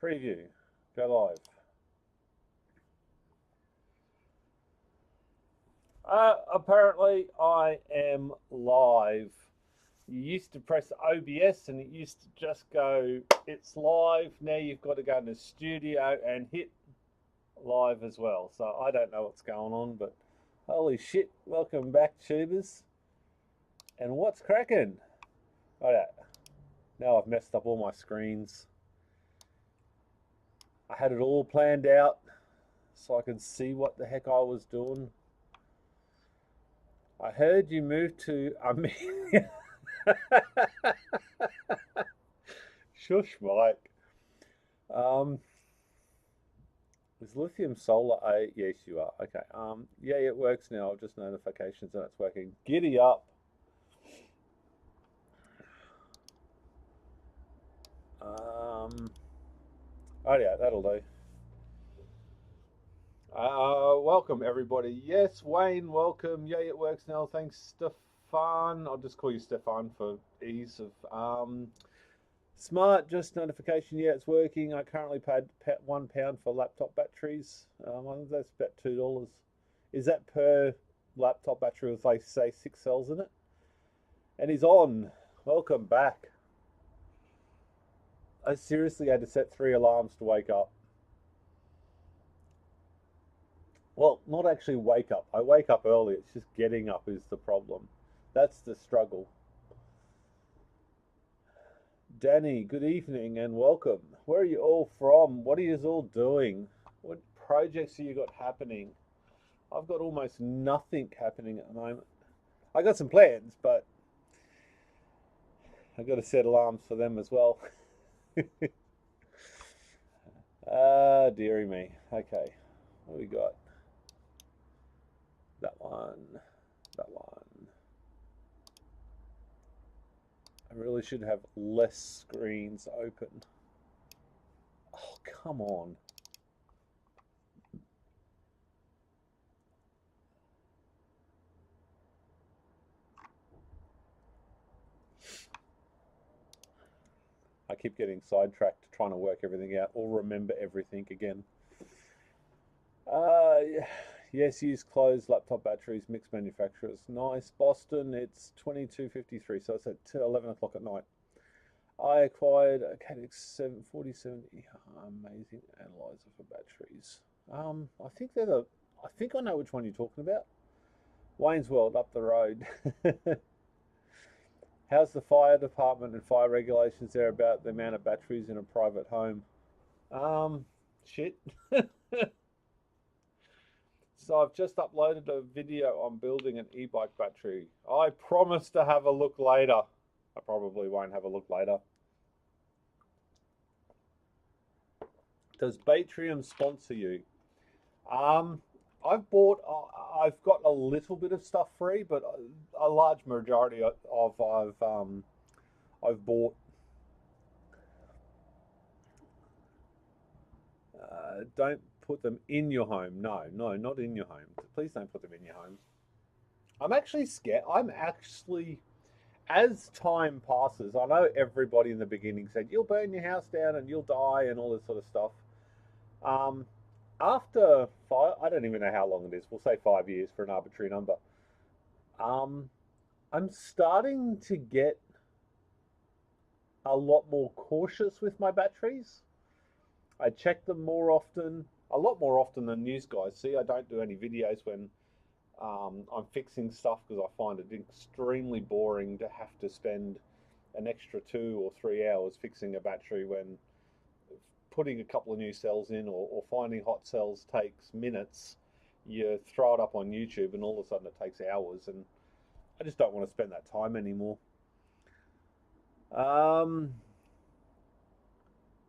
Preview. Go live. Apparently I am live. You used to press OBS and it used to just go, it's live. Now you've got to go in the studio and hit live as well. So I don't know what's going on, but holy shit. Welcome back, tubers. And what's cracking? Oh yeah. Now I've messed up all my screens. I had it all planned out so I could see what the heck I was doing. I heard you moved to Armenia. Shush, Mike. Is Lithium solar A? Yes, you are. Okay. Yeah, it works now. I've just notifications and it's working. Giddy up. Oh yeah, that'll do. Welcome everybody. Yes, Wayne, welcome. Yeah, it works now. Thanks, Stefan. I'll just call you Stefan for ease of. Smart, just notification. Yeah, it's working. I currently paid £1 for laptop batteries. I think that's about $2. Is that per laptop battery with, like, say, 6 cells in it? And he's on. Welcome back. I seriously had to set 3 alarms to wake up. Well, not actually wake up. I wake up early. It's just getting up is the problem. That's the struggle. Danny, good evening and welcome. Where are you all from? What are you all doing? What projects have you got happening? I've got almost nothing happening at the moment. I got some plans, but I've got to set alarms for them as well. Ah, dearie me. Okay, what we got? That one. That one. I really should have less screens open. Oh, come on. I keep getting sidetracked trying to work everything out or remember everything again. Yes, use closed laptop batteries, mixed manufacturers. Nice. Boston, it's 22:53, so it's at 11 o'clock at night. I acquired a Cadex 4070. Amazing analyzer for batteries. I think they're the. I think I know which one you're talking about. Wayne's World up the road. How's the fire department and fire regulations there about the amount of batteries in a private home? Shit. So I've just uploaded a video on building an e-bike battery. I promise to have a look later. I probably won't have a look later. Does Batrium sponsor you? I've got a little bit of stuff free, but a large majority of I've bought. Don't put them in your home. No, not in your home. Please don't put them in your home. I'm actually scared. As time passes, I know everybody in the beginning said, you'll burn your house down and you'll die and all this sort of stuff. After I don't even know how long it is. We'll say 5 years for an arbitrary number. I'm starting to get a lot more cautious with my batteries. I check them more often, a lot more often than news guys. See, I don't do any videos when I'm fixing stuff because I find it extremely boring to have to spend an extra 2 or 3 hours fixing a battery when putting a couple of new cells in or finding hot cells takes minutes. You throw it up on YouTube and all of a sudden it takes hours, and I just don't want to spend that time anymore.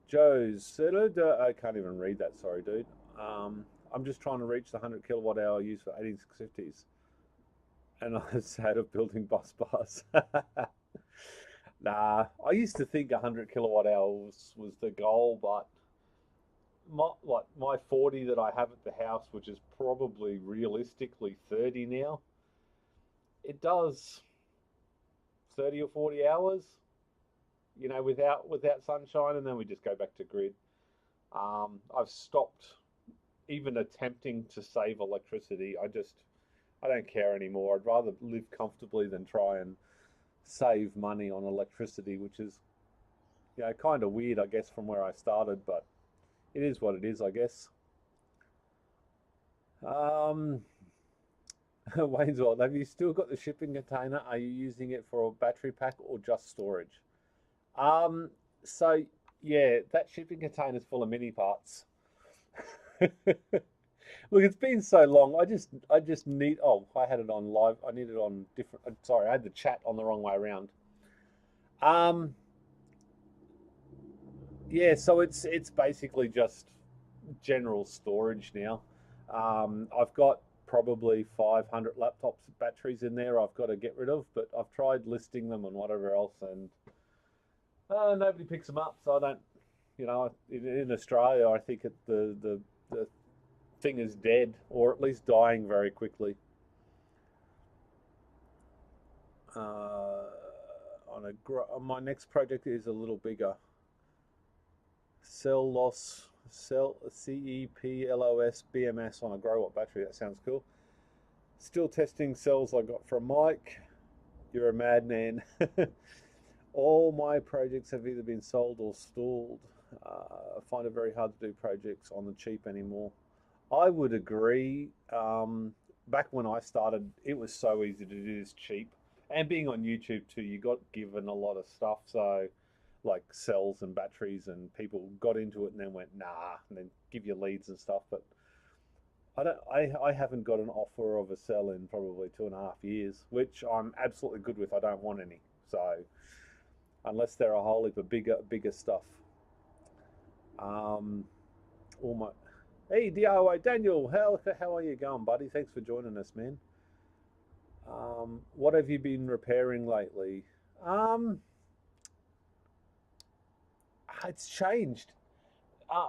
Joe's, I can't even read that, sorry dude. I'm just trying to reach the 100 kilowatt hour use for 18650s. And I was sad of building bus bars. Nah, I used to think 100 kilowatt hours was the goal, but my 40 that I have at the house, which is probably realistically 30 now, it does 30 or 40 hours, you know, without sunshine, and then we just go back to grid. I've stopped even attempting to save electricity. I don't care anymore. I'd rather live comfortably than try and save money on electricity, which is, kind of weird, I guess, from where I started, but it is what it is, I guess. Um, Waynesworld, have you still got the shipping container? Are you using it for a battery pack or just storage? Um, so yeah, that shipping container is full of mini parts. Look, it's been so long. I just need. Oh, I had it on live. I need it on different. Sorry, I had the chat on the wrong way around. Um, yeah, so it's basically just general storage now. I've got probably 500 laptops batteries in there I've got to get rid of, but I've tried listing them and whatever else, and nobody picks them up. So I don't, in Australia, I think the thing is dead, or at least dying very quickly. Uh, my next project is a little bigger. Cell loss, cell CEPLOS BMS on a grow watt battery. That sounds cool. Still testing cells I got from Mike. You're a madman. All my projects have either been sold or stalled. I find it very hard to do projects on the cheap anymore. I would agree. Back when I started, it was so easy to do this cheap. And being on YouTube too, you got given a lot of stuff. So, like cells and batteries, and people got into it and then went, nah, and then give you leads and stuff. But I haven't got an offer of a cell in probably 2.5 years, which I'm absolutely good with. I don't want any. So, unless they're a whole heap of bigger stuff. Um, all my Hey DIY Daniel, how are you going, buddy? Thanks for joining us, man. What have you been repairing lately? Um, it's changed.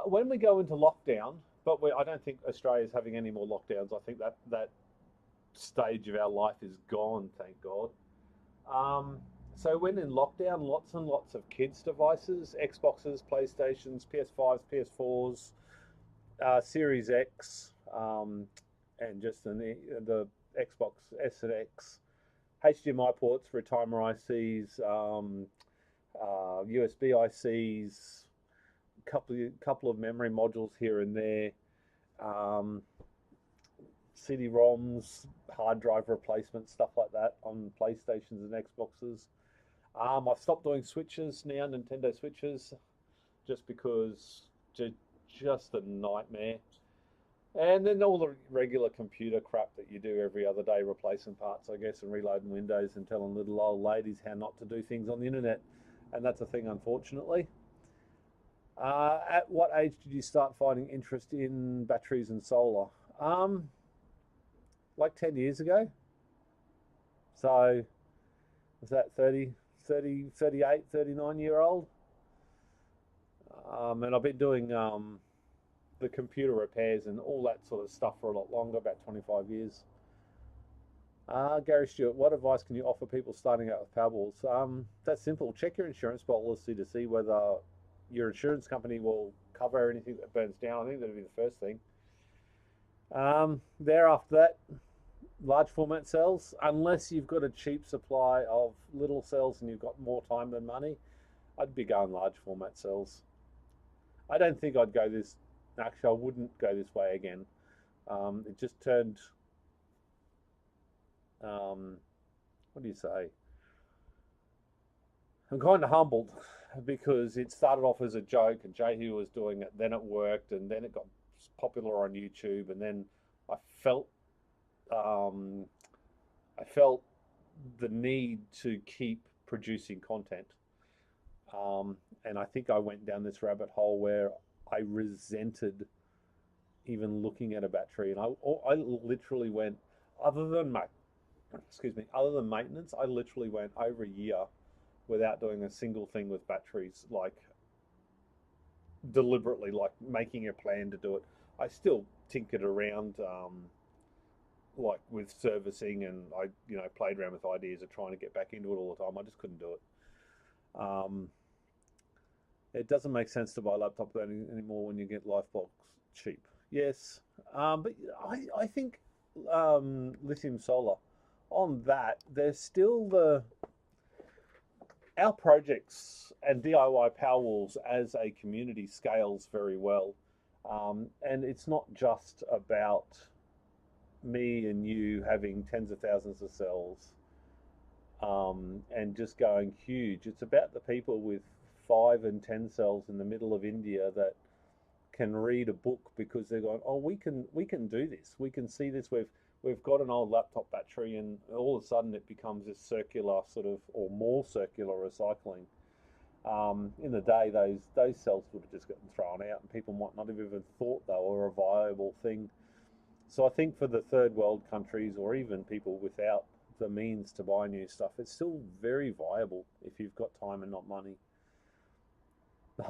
When we go into lockdown, but I don't think Australia's having any more lockdowns. I think that stage of our life is gone, thank God. Um, so when in lockdown, lots and lots of kids' devices, Xboxes, PlayStations, PS5s, PS4s, Series X, and just the Xbox S and X, HDMI ports for timer ICs, USB ICs, couple of memory modules here and there, um, CD-ROMs, hard drive replacement, stuff like that on PlayStations and Xboxes. I've stopped doing Switches now, Nintendo Switches, just because just a nightmare. And then all the regular computer crap that you do every other day, replacing parts, I guess, and reloading Windows and telling little old ladies how not to do things on the internet. And that's a thing, unfortunately. At what age did you start finding interest in batteries and solar? Like 10 years ago. So, was that 30, 38, 39-year old? And I've been doing the computer repairs and all that sort of stuff for a lot longer, about 25 years. Gary Stewart, what advice can you offer people starting out with Powerwalls? That's simple. Check your insurance policy to see whether your insurance company will cover anything that burns down. I think that'd be the first thing. Thereafter that, large format cells, unless you've got a cheap supply of little cells and you've got more time than money, I'd be going large format cells. I don't think I'd go this, actually I wouldn't go this way again. It just turned, what do you say? I'm kind of humbled because it started off as a joke and Jehu was doing it, then it worked, and then it got popular on YouTube, and then I felt um, I felt the need to keep producing content. And I think I went down this rabbit hole where I resented even looking at a battery, and I literally went, other than other than maintenance, I literally went over a year without doing a single thing with batteries, like deliberately, like making a plan to do it. I still tinkered around, like with servicing, and I, played around with ideas of trying to get back into it all the time. I just couldn't do it. Um, It doesn't make sense to buy a laptop anymore when you get LifeBox cheap. Yes, but I think lithium solar on that, there's still our projects and DIY Powerwalls as a community scales very well. And it's not just about me and you having tens of thousands of cells and just going huge. It's about the people with 5 and 10 cells in the middle of India that can read a book because they're going, oh, we can do this. We can see this. We've got an old laptop battery, and all of a sudden it becomes this circular sort of, or more circular recycling. In the day, those cells would have just gotten thrown out, and people might not have even thought they were a viable thing. So I think for the third world countries, or even people without the means to buy new stuff, it's still very viable if you've got time and not money.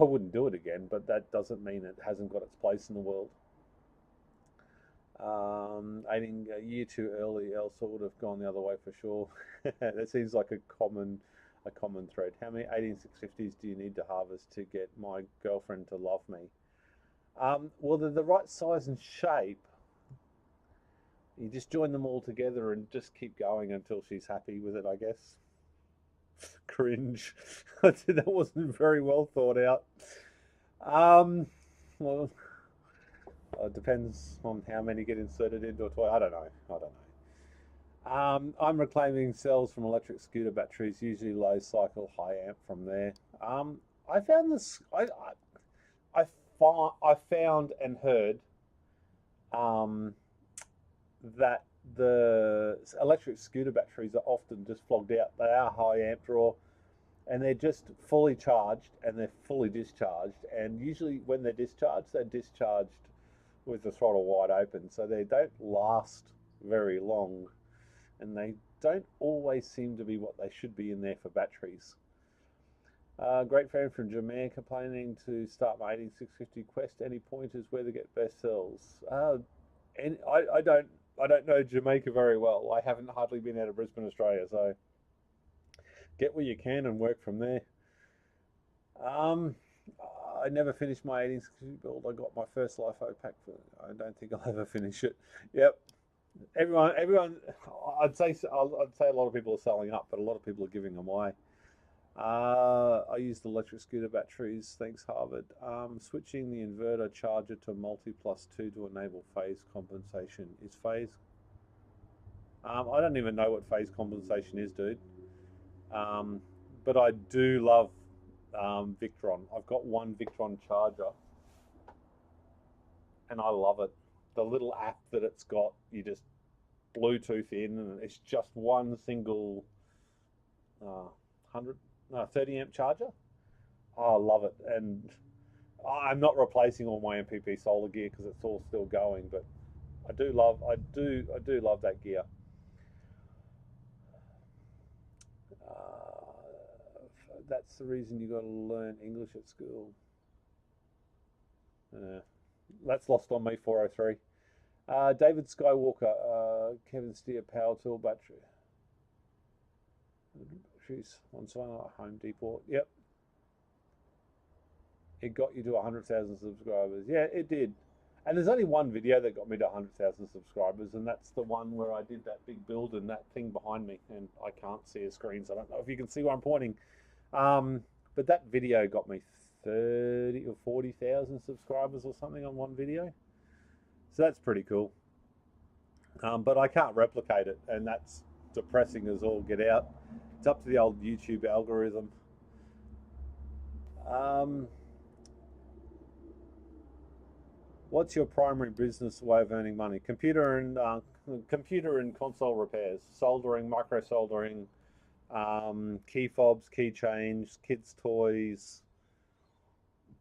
I wouldn't do it again, but that doesn't mean it hasn't got its place in the world. I think a year too early, else I would have gone the other way for sure. That seems like a common thread. How many 18650s do you need to harvest to get my girlfriend to love me? Well, they're the right size and shape. You just join them all together and just keep going until she's happy with it, I guess. Cringe. That wasn't very well thought out. Well, it depends on how many get inserted into a toy. I don't know. I'm reclaiming cells from electric scooter batteries, usually low cycle, high amp from there. I found this. I found and heard that the electric scooter batteries are often just flogged out. They are high amp draw, and they're just fully charged and they're fully discharged. And usually when they're discharged with the throttle wide open, so they don't last very long, and they don't always seem to be what they should be in there for batteries. Great fan from Jamaica planning to start my 18650 quest. Any pointers where to get best cells? And I don't know Jamaica very well. I haven't hardly been out of Brisbane, Australia, so get where you can and work from there. I never finished my 18650 build. I got my first LIFO pack for. I don't think I'll ever finish it. Yep. Everyone. I'd say a lot of people are selling up, but a lot of people are giving them away. I used electric scooter batteries. Thanks, Harvard. Switching the inverter charger to multi plus 2 to enable phase compensation. Is phase? I don't even know what phase compensation is, dude. But I do love Victron. I've got one Victron charger, and I love it. The little app that it's got, you just Bluetooth in, and it's just one single 30 amp charger. Oh, I love it. And I'm not replacing all my MPP solar gear because it's all still going, but I do love that gear. That's the reason you got to learn English at school. That's lost on me, 403. David Skywalker, Kevin Steer Power Tool battery. Batteries on site at Home Depot. Yep. It got you to 100,000 subscribers. Yeah, it did. And there's only one video that got me to 100,000 subscribers, and that's the one where I did that big build and that thing behind me, and I can't see a screen, so I don't know if you can see where I'm pointing. But that video got me 30 or 40,000 subscribers or something on one video. So that's pretty cool. But I can't replicate it, and that's depressing as all get out. It's up to the old YouTube algorithm. What's your primary business way of earning money? Computer and console repairs, soldering, micro soldering, key fobs, key change, kids' toys,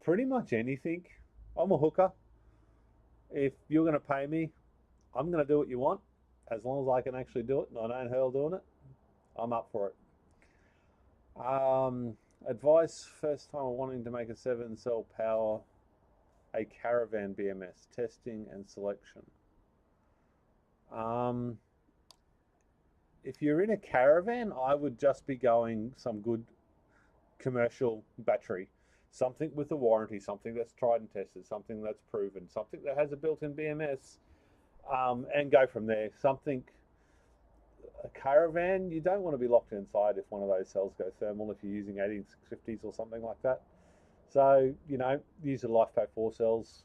pretty much anything. I'm a hooker. If you're going to pay me, I'm going to do what you want, as long as I can actually do it and I don't hurl doing it. I'm up for it. Advice: first time wanting to make a 7-cell power, a caravan BMS, testing and selection. If you're in a caravan, I would just be going some good commercial battery. something with a warranty, something that's tried and tested, something that's proven, something that has a built-in BMS, and go from there. A caravan, you don't want to be locked inside if one of those cells go thermal if you're using 18650s or something like that. So, use the LifePack 4 cells,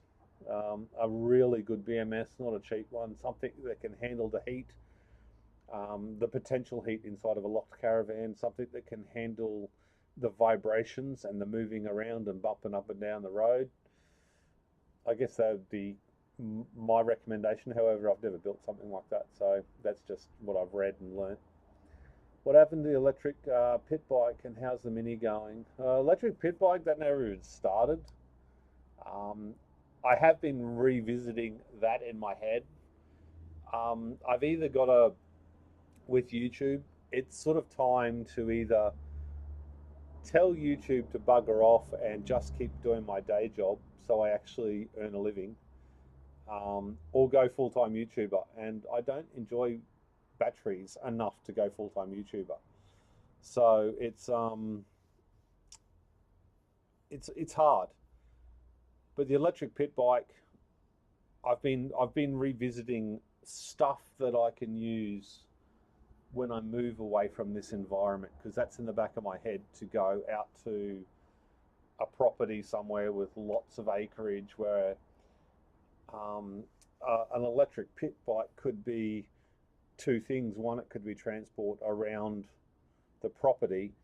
a really good BMS, not a cheap one, something that can handle the heat, the potential heat inside of a locked caravan, something that can handle the vibrations and the moving around and bumping up and down the road. I guess that would be my recommendation. However, I've never built something like that, so that's just what I've read and learnt. What happened to the electric pit bike, and how's the Mini going? Electric pit bike, that never even started. I have been revisiting that in my head. I've either got with YouTube, it's sort of time to either tell YouTube to bugger off and just keep doing my day job so I actually earn a living, or go full-time YouTuber. And I don't enjoy batteries enough to go full-time YouTuber. So it's hard. But the electric pit bike, I've been revisiting stuff that I can use when I move away from this environment, because that's in the back of my head, to go out to a property somewhere with lots of acreage where an electric pit bike could be two things. One, it could be transport around the property,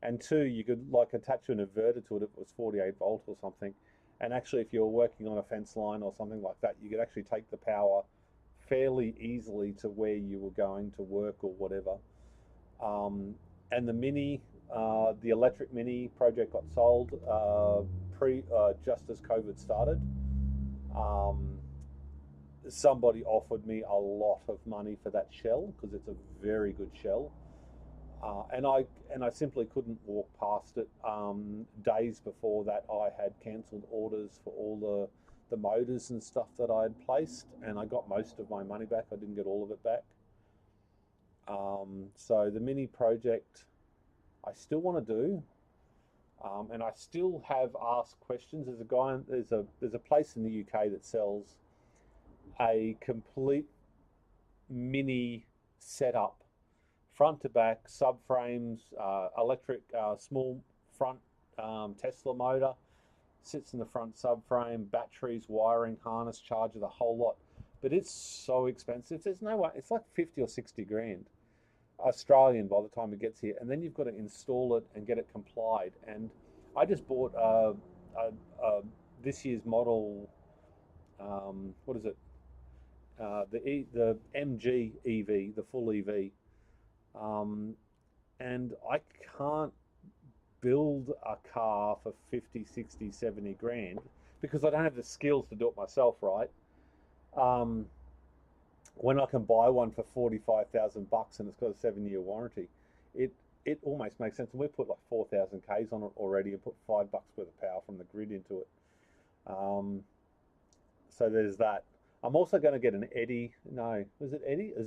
and two, you could like attach an inverter to it if it was 48 volt or something, and actually if you're working on a fence line or something like that, you could actually take the power fairly easily to where you were going to work or whatever. And the Mini, the electric Mini project got sold just as COVID started. Somebody offered me a lot of money for that shell because it's a very good shell, and I simply couldn't walk past it. Days before that, I had cancelled orders for all the motors and stuff that I had placed, and I got most of my money back. I didn't get all of it back. So the Mini project I still want to do, and I still have asked questions. There's a place in the UK that sells a complete Mini setup, front to back, subframes, electric small front Tesla motor, sits in the front subframe, batteries, wiring, harness, charger, the whole lot. But it's so expensive. There's no way. It's like 50 or 60 grand Australian by the time it gets here, and then you've got to install it and get it complied. And I just bought this year's model. What is it? The MG EV, the full EV, and I can't build a car for 50, 60, 70 grand because I don't have the skills to do it myself, right? When I can buy one for 45,000 bucks and it's got a 7-year warranty, it almost makes sense. And we've put like 4,000 Ks on it already and put $5 worth of power from the grid into it. So there's that. I'm also going to get an Eddy, no, was it Eddy? A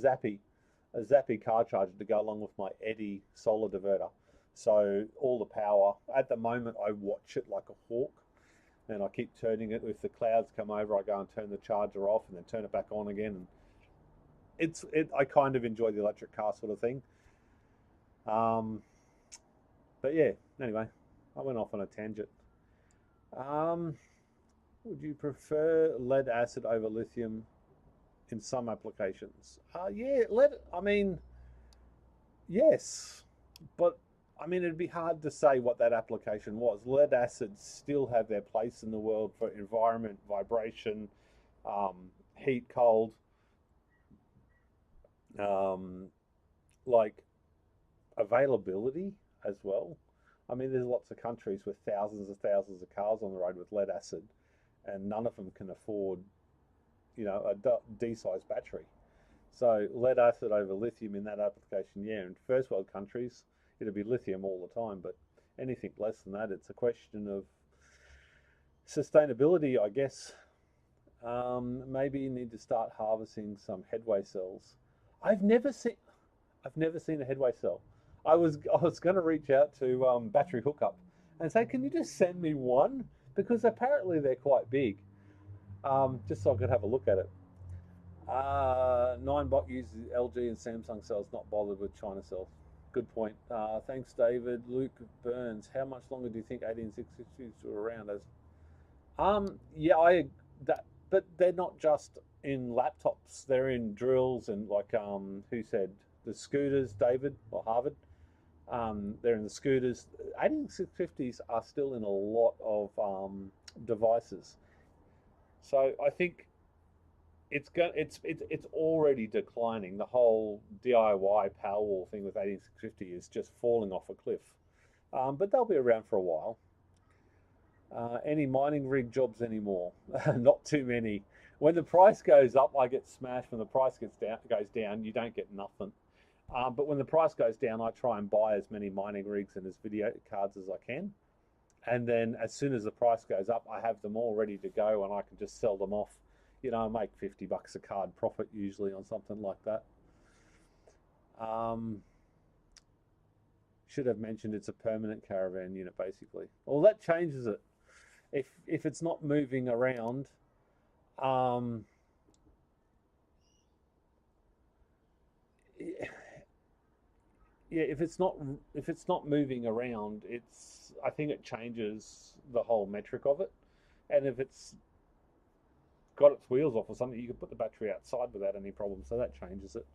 Zappy car charger to go along with my Eddy solar diverter. So all the power, at the moment I watch it like a hawk, and I keep turning it. If the clouds come over, I go and turn the charger off and then turn it back on again. And I kind of enjoy the electric car sort of thing. But yeah, anyway, I went off on a tangent. Would you prefer lead acid over lithium in some applications? Yeah, yes, but I mean, it'd be hard to say what that application was. Lead acids still have their place in the world for environment, vibration, heat, cold, like availability as well. I mean, there's lots of countries with thousands of cars on the road with lead acid, and none of them can afford, a D-size battery. So lead acid over lithium in that application, yeah. In first world countries, it'll be lithium all the time, but anything less than that, it's a question of sustainability, I guess. Maybe you need to start harvesting some headway cells. I've never seen a headway cell. I was going to reach out to Battery Hookup and say, can you just send me one? Because apparently they're quite big, just so I could have a look at it. Ninebot uses LG and Samsung cells, not bothered with China cells. Good point. Thanks, David. Luke Burns. How much longer do you think 18660s are around as? Yeah, that, but they're not just in laptops. They're in drills and like who said the scooters? David or Harvard? They're in the scooters. 18650s are still in a lot of devices. So I think it's already declining. The whole DIY Powerwall thing with 18650 is just falling off a cliff. But they'll be around for a while. Any mining rig jobs anymore? Not too many. When the price goes up, I get smashed. When the price goes down, you don't get nothing. But when the price goes down, I try and buy as many mining rigs and as video cards as I can. And then as soon as the price goes up, I have them all ready to go and I can just sell them off. You know, I make $50 a card profit usually on something like that. Should have mentioned it's a permanent caravan unit basically. Well, that changes it. If it's not moving around, yeah, if it's not moving around, I think it changes the whole metric of it. And if it's got its wheels off or something, you can put the battery outside without any problem. So that changes it.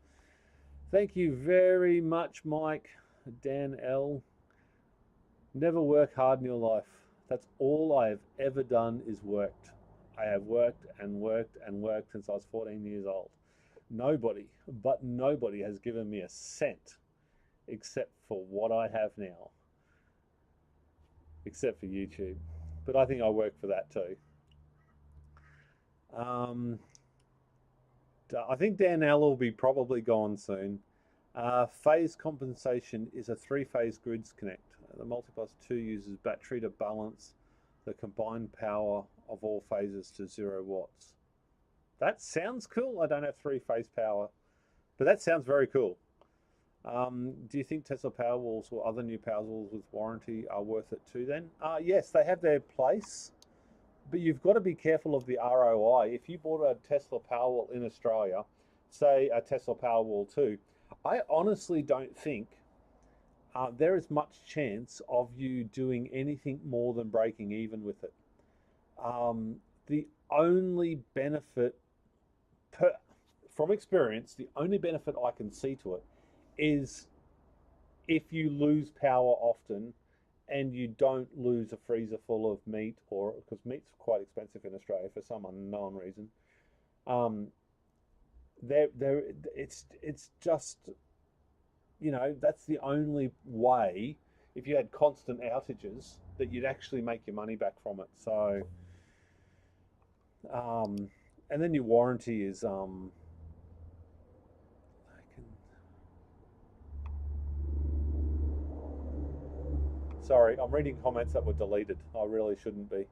Thank you very much, Mike. Dan L. Never work hard in your life. That's all I have ever done is worked. I have worked and worked and worked since I was 14 years old. Nobody has given me a cent except for what I have now. Except for YouTube. But I think I work for that too. I think Dan L will be probably gone soon. Phase compensation is a 3-phase grids connect. The Multiplus 2 uses battery to balance the combined power of all phases to 0 watts. That sounds cool. I don't have 3-phase power, but that sounds very cool. Do you think Tesla Powerwalls or other new Powerwalls with warranty are worth it too then? Yes, they have their place, but you've got to be careful of the ROI. If you bought a Tesla Powerwall in Australia, say a Tesla Powerwall 2, I honestly don't think there is much chance of you doing anything more than breaking even with it. The only benefit, from experience, the only benefit I can see to it is if you lose power often and you don't lose a freezer full of meat, or because meat's quite expensive in Australia for some unknown reason. It's just, you know, that's the only way, if you had constant outages, that you'd actually make your money back from it. So, and then your warranty is, sorry, I'm reading comments that were deleted. I really shouldn't be.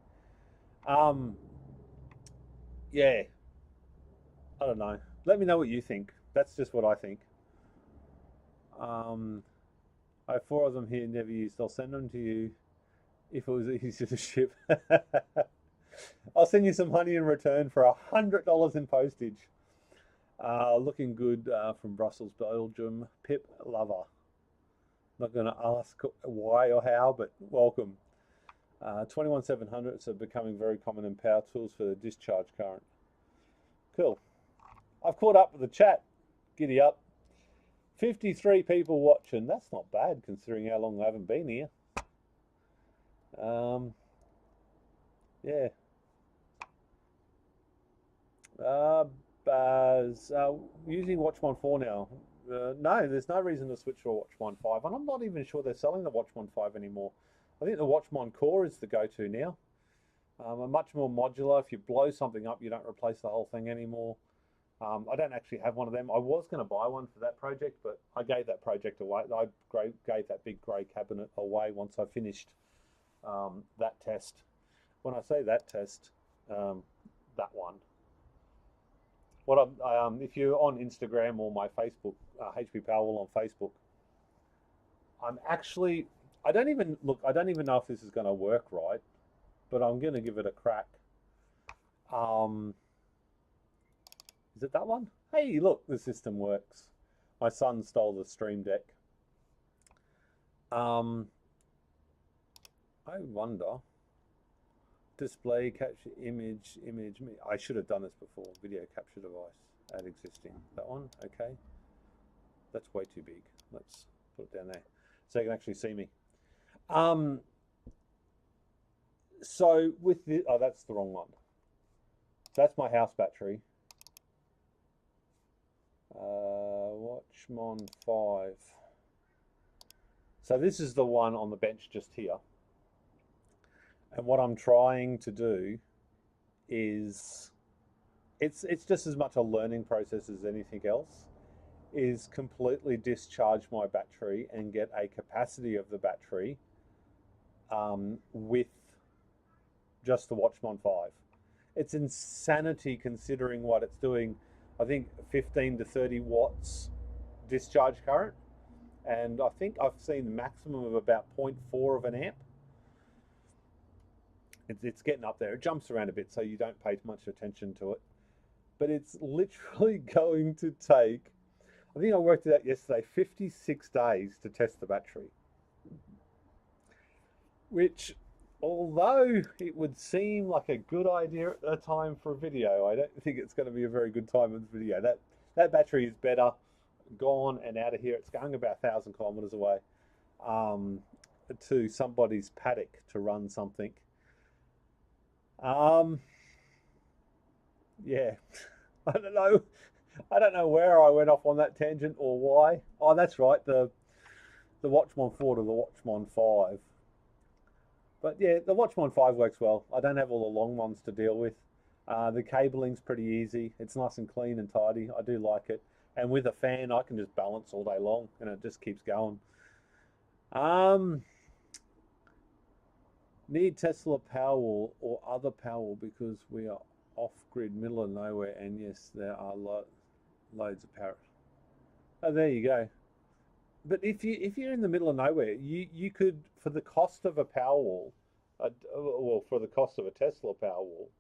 Yeah, I don't know. Let me know what you think. That's just what I think. I have 4 of them here, never used. I'll send them to you if it was easy to ship. I'll send you some honey in return for $100 in postage. Looking good from Brussels, Belgium. Pip Lover. Not going to ask why or how, but welcome. 21700s are becoming very common in power tools for the discharge current. Cool. I've caught up with the chat. Giddy up. 53 people watching. That's not bad considering how long I haven't been here. Yeah. Baz, using Watchman 4 now. No, there's no reason to switch to a Watchman 5, and I'm not even sure they're selling the Watchman 5 anymore. I think the Watchman Core is the go-to now. A much more modular. If you blow something up, you don't replace the whole thing anymore. I don't actually have one of them. I was going to buy one for that project, but I gave that project away. I gave that big grey cabinet away once I finished that test. When I say that test, that one. If you're on Instagram or my Facebook, HBPowerwall on Facebook, I'm actually I don't even know if this is going to work right, but I'm going to give it a crack. Is it that one? Hey, look, the system works. My son stole the Stream Deck. I wonder. Display, capture, image. I should have done this before. Video capture device. Add existing. That one? Okay. That's way too big. Let's put it down there so you can actually see me. So with the, oh, that's the wrong one. So that's my house battery. Watchmon 5. So this is the one on the bench just here. And what I'm trying to do is, it's just as much a learning process as anything else, is completely discharge my battery and get a capacity of the battery with just the Watchmon 5. It's insanity considering what it's doing. I think 15 to 30 watts discharge current, and I think I've seen the maximum of about 0.4 of an amp. It's getting up there. It jumps around a bit, so you don't pay much attention to it. But it's literally going to take, I think I worked it out yesterday, 56 days to test the battery. Which, although it would seem like a good idea at the time for a video, I don't think it's going to be a very good time in the video. That battery is better gone and out of here. It's going about 1,000 kilometers away to somebody's paddock to run something. Yeah, I don't know where I went off on that tangent or why. Oh, that's right, the Watchmon 4 to the Watchmon 5. But yeah, the Watchmon 5 works well. I don't have all the long ones to deal with. The cabling's pretty easy. It's nice and clean and tidy. I do like it. And with a fan, I can just balance all day long and it just keeps going. Need Tesla Powerwall or other Powerwall because we are off-grid, middle of nowhere, and yes, there are loads of power. Oh, there you go. But if you're in the middle of nowhere, you could, for the cost of a Powerwall, well, for the cost of a Tesla Powerwall,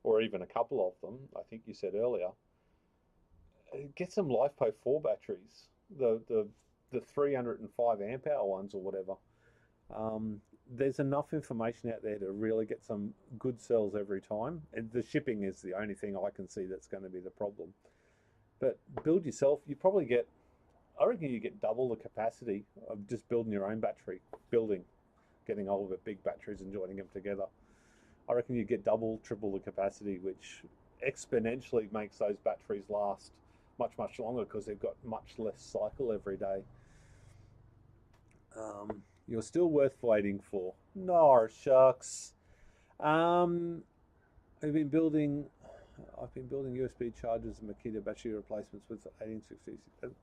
or even a couple of them, I think you said earlier, get some LiFePo 4 batteries, the 305 amp hour ones or whatever. There's enough information out there to really get some good cells every time. And the shipping is the only thing I can see that's going to be the problem. But build yourself, you probably get, I reckon you get double the capacity of just building your own battery, getting all of the big batteries and joining them together. I reckon you get double, triple the capacity, which exponentially makes those batteries last much, much longer because they've got much less cycle every day. You're still worth waiting for. No, shucks. I've been building USB chargers and Makita battery replacements with 1860.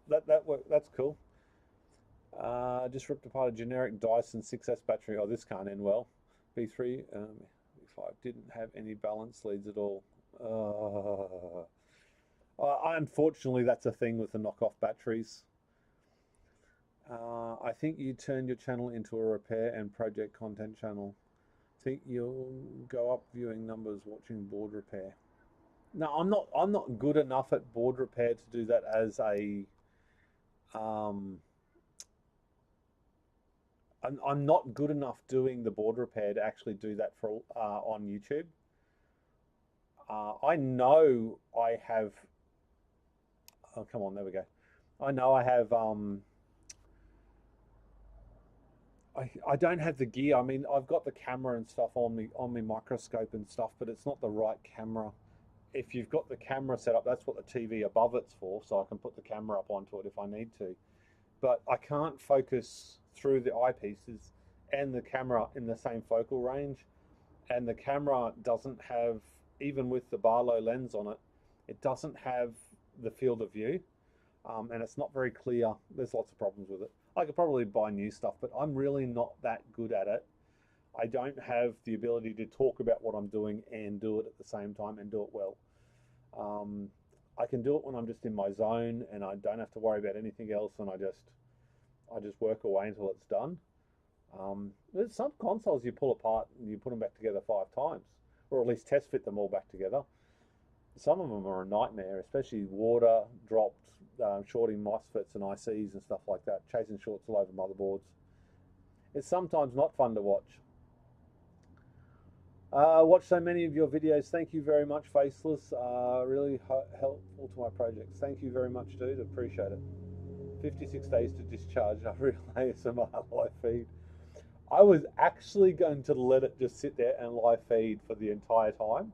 That's cool. Just ripped apart a generic Dyson 6S battery. Oh, this can't end well. B3, B5 didn't have any balance leads at all. Unfortunately, that's a thing with the knockoff batteries. I think you turned your channel into a repair and project content channel. Think you'll go up viewing numbers watching board repair. No, I'm not good enough at board repair to do that as a I'm not good enough doing the board repair to actually do that for on YouTube. I know I have, oh come on, there we go. I know I have I don't have the gear. I mean, I've got the camera and stuff on my microscope and stuff, but it's not the right camera. If you've got the camera set up, that's what the TV above it's for, so I can put the camera up onto it if I need to. But I can't focus through the eyepieces and the camera in the same focal range. And the camera doesn't have, even with the Barlow lens on it, it doesn't have the field of view. And it's not very clear. There's lots of problems with it. I could probably buy new stuff, but I'm really not that good at it. I don't have the ability to talk about what I'm doing and do it at the same time and do it well. I can do it when I'm just in my zone and I don't have to worry about anything else, and I just work away until it's done. There's some consoles you pull apart and you put them back together 5 times, or at least test fit them all back together. Some of them are a nightmare, especially water dropped, shorting MOSFETs and ICs and stuff like that, chasing shorts all over motherboards. It's sometimes not fun to watch. Watch so many of your videos. Thank you very much, Faceless. Really helpful to my projects. Thank you very much, dude. Appreciate it. 56 days to discharge our real ASMR live feed. I was actually going to let it just sit there and live feed for the entire time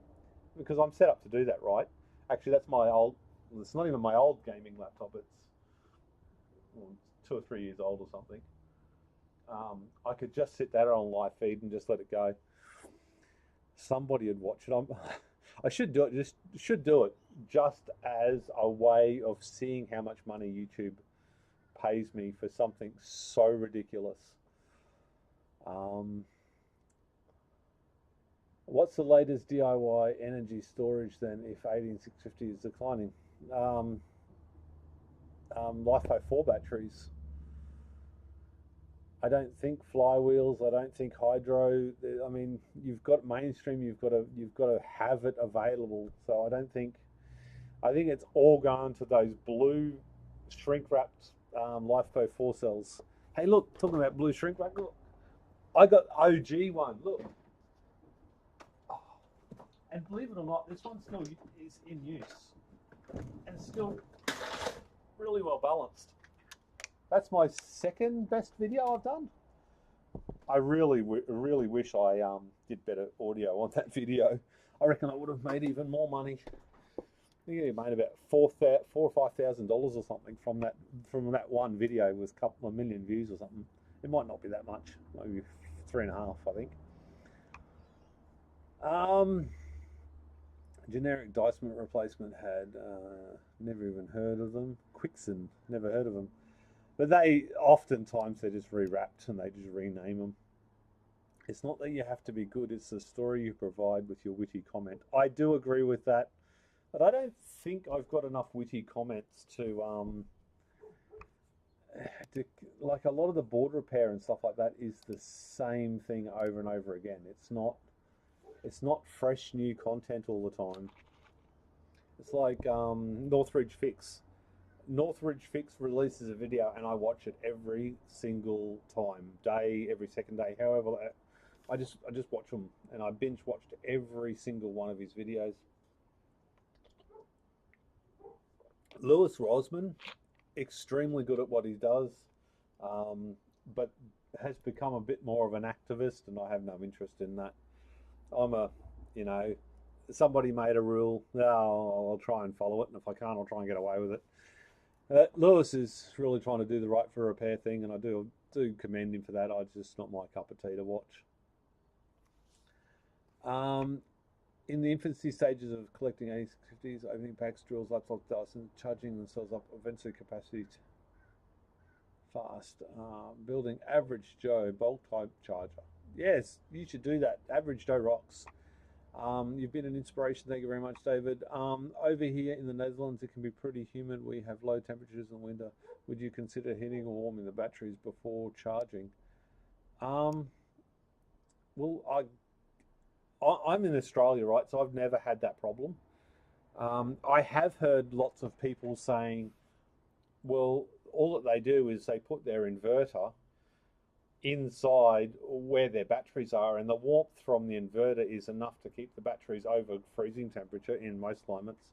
because I'm set up to do that, right? Actually, that's my old, it's not even my old gaming laptop. It's 2 or 3 years old or something. I could just sit that on live feed and just let it go. Somebody would watch it. I should do it. Should do it just as a way of seeing how much money YouTube pays me for something so ridiculous. What's the latest DIY energy storage then if 18650 is declining? LiFePo4 batteries. I don't think flywheels. I don't think hydro. I mean, you've got mainstream. You've got to have it available. So I don't think. I think it's all going to those blue shrink wrapped LiFePo4 cells. Hey, look, talking about blue shrink wrap. Look, I got OG one. Look, and believe it or not, this one still is in use and still really well balanced. That's my second best video I've done. I really wish I did better audio on that video. I reckon I would have made even more money. I think I made about $4,000 or $5,000 or something from that one video with a couple of million views or something. It might not be that much, maybe 3.5, I think. Generic Dicement replacement had never even heard of them. Quixon, never heard of them. But they're just rewrapped and they just rename them. It's not that you have to be good, it's the story you provide with your witty comment. I do agree with that, but I don't think I've got enough witty comments to like a lot of the board repair and stuff like that is the same thing over and over again. It's not fresh new content all the time. It's like Northridge Fix. Northridge Fix releases a video and I watch it every single time, every second day. However, I just watch them and I binge watched every single one of his videos. Lewis Rosman, extremely good at what he does, but has become a bit more of an activist, and I have no interest in that. Somebody made a rule, I'll try and follow it, and if I can't, I'll try and get away with it. Lewis is really trying to do the right for repair thing, and I do commend him for that. It's just not my cup of tea to watch. In the infancy stages of collecting 8650s, opening packs, drills, laptops, Dyson, charging themselves up, eventually capacity fast. Building Average Joe bulk type charger. Yes, you should do that. Average Joe rocks. You've been an inspiration. Thank you very much, David. Over here in the Netherlands, it can be pretty humid. We have low temperatures in the winter. Would you consider heating or warming the batteries before charging? Well, I'm in Australia, right? So I've never had that problem. I have heard lots of people saying, well, all that they do is they put their inverter inside where their batteries are, and the warmth from the inverter is enough to keep the batteries over freezing temperature in most climates,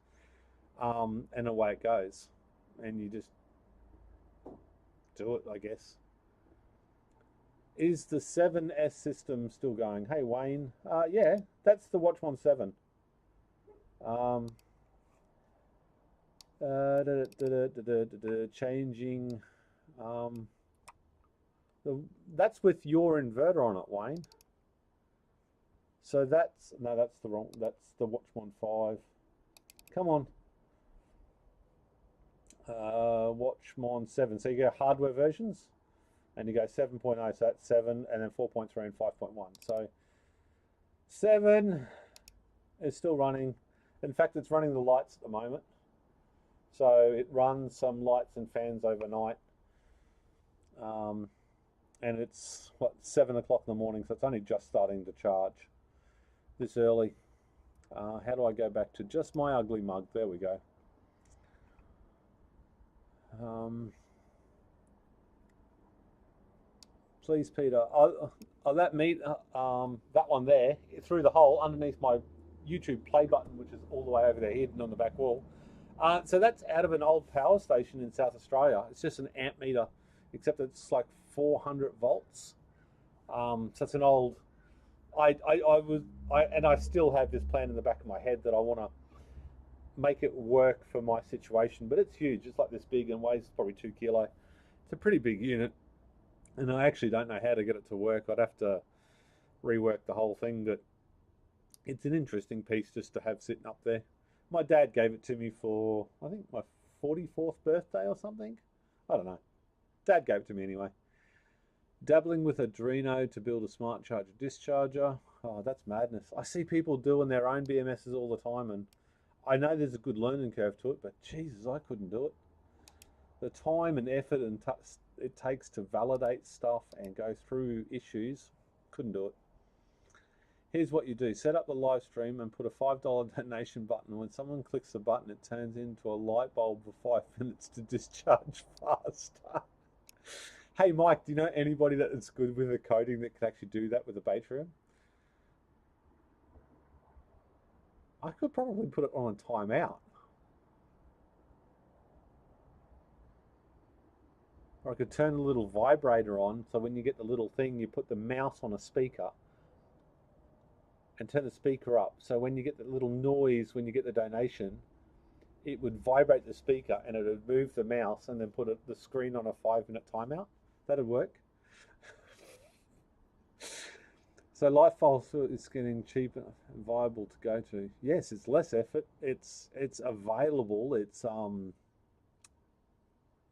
and away it goes, and you just do it, I guess. Is the 7S system still going? Hey Wayne, yeah, that's the Watchmon 7. Changing that's with your inverter on it, Wayne. So that's the Watchmon 5. Come on. Watchmon 7. So you go hardware versions and you go 7.0, so that's 7, and then 4.3 and 5.1. So 7 is still running. In fact, it's running the lights at the moment. So it runs some lights and fans overnight. and it's what, 7 o'clock in the morning, so it's only just starting to charge this early. How do I go back to just my ugly mug? There we go. Please, Peter. That meat, that one there, through the hole underneath my YouTube play button, which is all the way over there, hidden on the back wall. So that's out of an old power station in South Australia. It's just an amp meter, except it's like 400 volts. So it's an old. And I still have this plan in the back of my head that I want to make it work for my situation, but it's huge. It's like this big and weighs probably 2 kilo. It's a pretty big unit, and I actually don't know how to get it to work. I'd have to rework the whole thing, but it's an interesting piece just to have sitting up there. My dad gave it to me for, I think, my 44th birthday or something. I don't know. Dad gave it to me anyway. Dabbling with Arduino to build a smart charger discharger. Oh, that's madness. I see people doing their own BMSs all the time, and I know there's a good learning curve to it, but Jesus, I couldn't do it. The time and effort and it takes to validate stuff and go through issues, couldn't do it. Here's what you do. Set up the live stream and put a $5 donation button. When someone clicks the button, it turns into a light bulb for 5 minutes to discharge faster. Hey, Mike, do you know anybody that is good with the coding that could actually do that with a Batrium? I could probably put it on a timeout. Or I could turn a little vibrator on, so when you get the little thing, you put the mouse on a speaker and turn the speaker up. So when you get the little noise, when you get the donation, it would vibrate the speaker and it would move the mouse and then put the screen on a 5-minute timeout. That'd work. So LightFile is getting cheaper and viable to go to. Yes, it's less effort. It's available. It's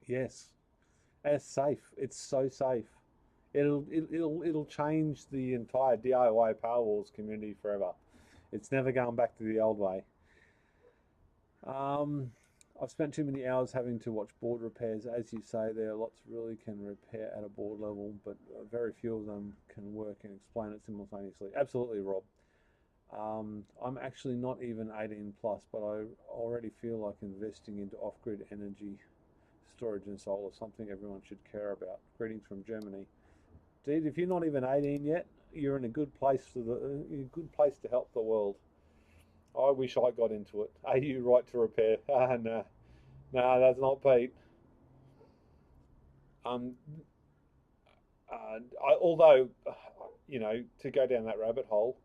yes, and it's safe. It's so safe. It'll change the entire DIYPowerwalls community forever. It's never going back to the old way. I've spent too many hours having to watch board repairs. As you say, there are lots really can repair at a board level, but very few of them can work and explain it simultaneously. Absolutely, Rob. I'm actually not even 18 plus, but I already feel like investing into off-grid energy storage and solar is something everyone should care about. Greetings from Germany. Dude, if you're not even 18 yet, you're in a good place to help the world. I wish I got into it. AU right to repair. No, that's not Pete. Although, to go down that rabbit hole,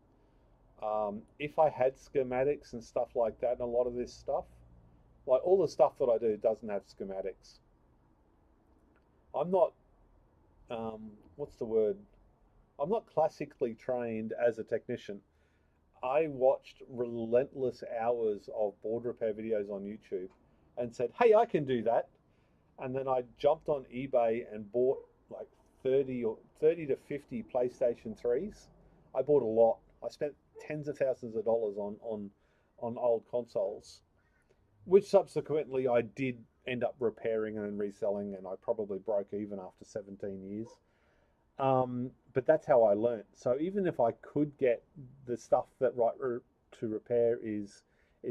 if I had schematics and stuff like that, and a lot of this stuff, like all the stuff that I do doesn't have schematics. I'm not, what's the word? I'm not classically trained as a technician. I watched relentless hours of board repair videos on YouTube and said, hey, I can do that. And then I jumped on eBay and bought like 30 to 50 PlayStation 3s. I bought a lot. I spent tens of thousands of dollars on old consoles, which subsequently I did end up repairing and reselling, and I probably broke even after 17 years. But that's how I learned. So even if I could get the stuff that Right to Repair is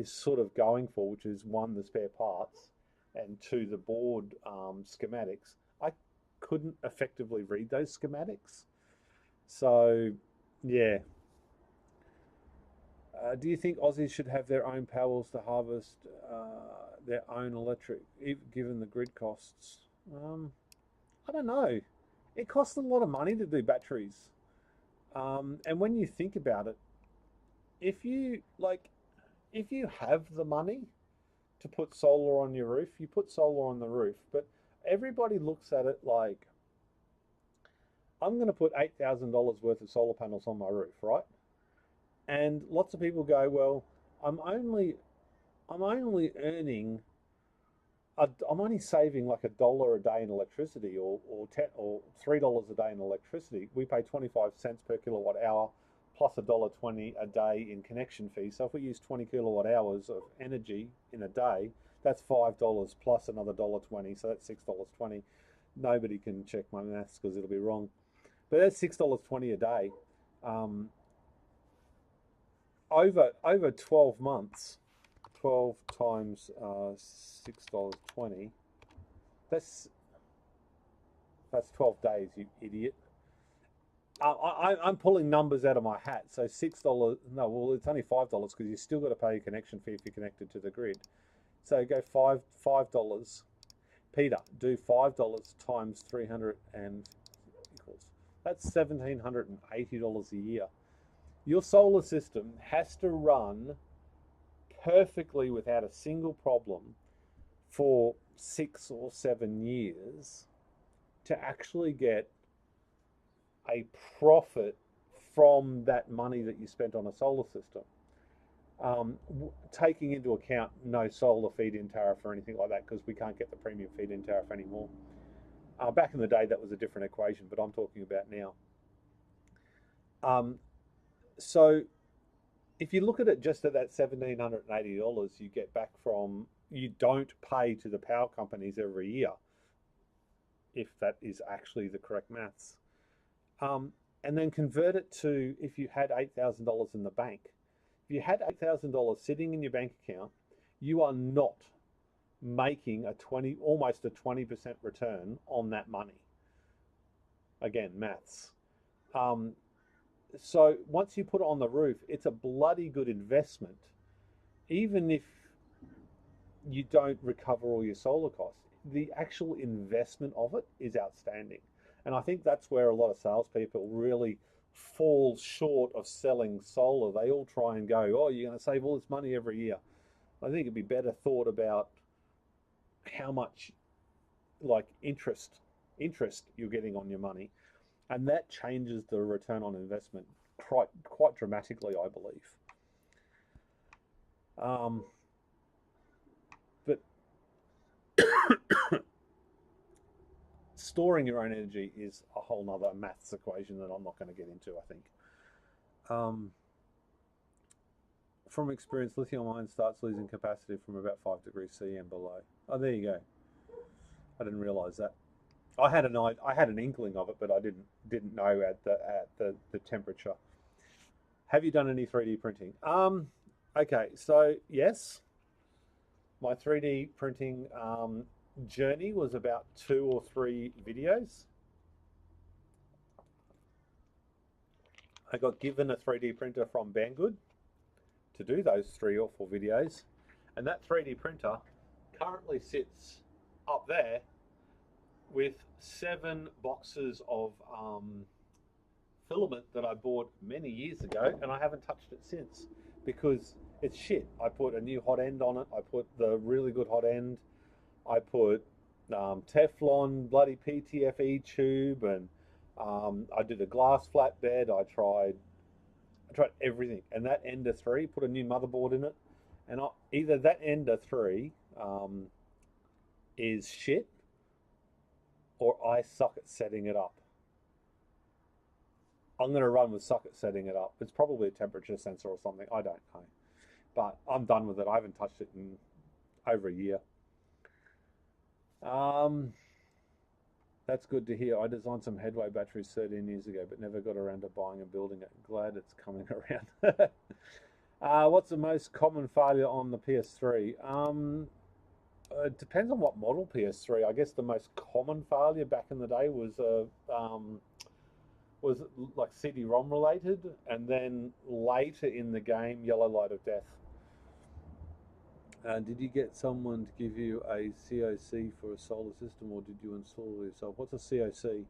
sort of going for, which is one, the spare parts, and two, the board schematics, I couldn't effectively read those schematics. So yeah. Do you think Aussies should have their own Powerwalls to harvest their own electric, given the grid costs? I don't know. It costs a lot of money to do batteries. And when you think about it, if you have the money to put solar on your roof, you put solar on the roof. But everybody looks at it like, I'm going to put $8,000 worth of solar panels on my roof, right? And lots of people go, well, I'm only earning, I'm only saving like $1 a day in electricity, or $3 a day in electricity. We pay 25 cents per kilowatt hour plus $1.20 a day in connection fees. So if we use 20 kilowatt hours of energy in a day, that's $5 plus another $1.20. So that's $6.20. Nobody can check my maths because it'll be wrong. But that's $6.20 a day. Over 12 months, 12 times $6.20. That's 12 days, you idiot. I'm pulling numbers out of my hat. So $6. No, well, it's only $5 because you still got to pay a connection fee if you're connected to the grid. So go $5. Peter, do $5 times 300 and equals. That's $1,780 a year. Your solar system has to run perfectly without a single problem for 6 or 7 years to actually get a profit from that money that you spent on a solar system. Taking into account no solar feed-in tariff or anything like that, because we can't get the premium feed-in tariff anymore. Back in the day, that was a different equation, but I'm talking about now. So if you look at it just at that $1,780, you get back from, you don't pay to the power companies every year, if that is actually the correct maths. And then convert it to if you had $8,000 in the bank. If you had $8,000 sitting in your bank account, you are not making almost a 20% return on that money. Again, maths. So once you put it on the roof, it's a bloody good investment, even if you don't recover all your solar costs. The actual investment of it is outstanding. And I think that's where a lot of salespeople really fall short of selling solar. They all try and go, oh, you're going to save all this money every year. I think it'd be better thought about how much interest you're getting on your money. And that changes the return on investment quite dramatically, I believe. But storing your own energy is a whole nother maths equation that I'm not going to get into, I think. From experience, lithium ion starts losing capacity from about 5 degrees C and below. Oh, there you go. I didn't realize that. I had an inkling of it, but I didn't know at the temperature. Have you done any 3D printing? Okay, so yes, my 3D printing journey was about 2 or 3 videos. I got given a 3D printer from Banggood to do those 3 or 4 videos, and that 3D printer currently sits up there with 7 boxes of filament that I bought many years ago, and I haven't touched it since because it's shit. I put a new hot end on it. I put the really good hot end. I put Teflon bloody PTFE tube, and I did a glass flatbed. I tried everything, and that Ender 3, put a new motherboard in it, and either that Ender 3 is shit, or I suck at setting it up. I'm going to run with suck at setting it up. It's probably a temperature sensor or something. I don't know. But I'm done with it. I haven't touched it in over a year. That's good to hear. I designed some headway batteries 13 years ago, but never got around to buying and building it. Glad it's coming around. What's the most common failure on the PS3? It depends on what model PS3. I guess the most common failure back in the day was like CD-ROM related, and then later in the game, Yellow Light of Death. Did you get someone to give you a COC for a solar system, or did you install it yourself? What's a COC?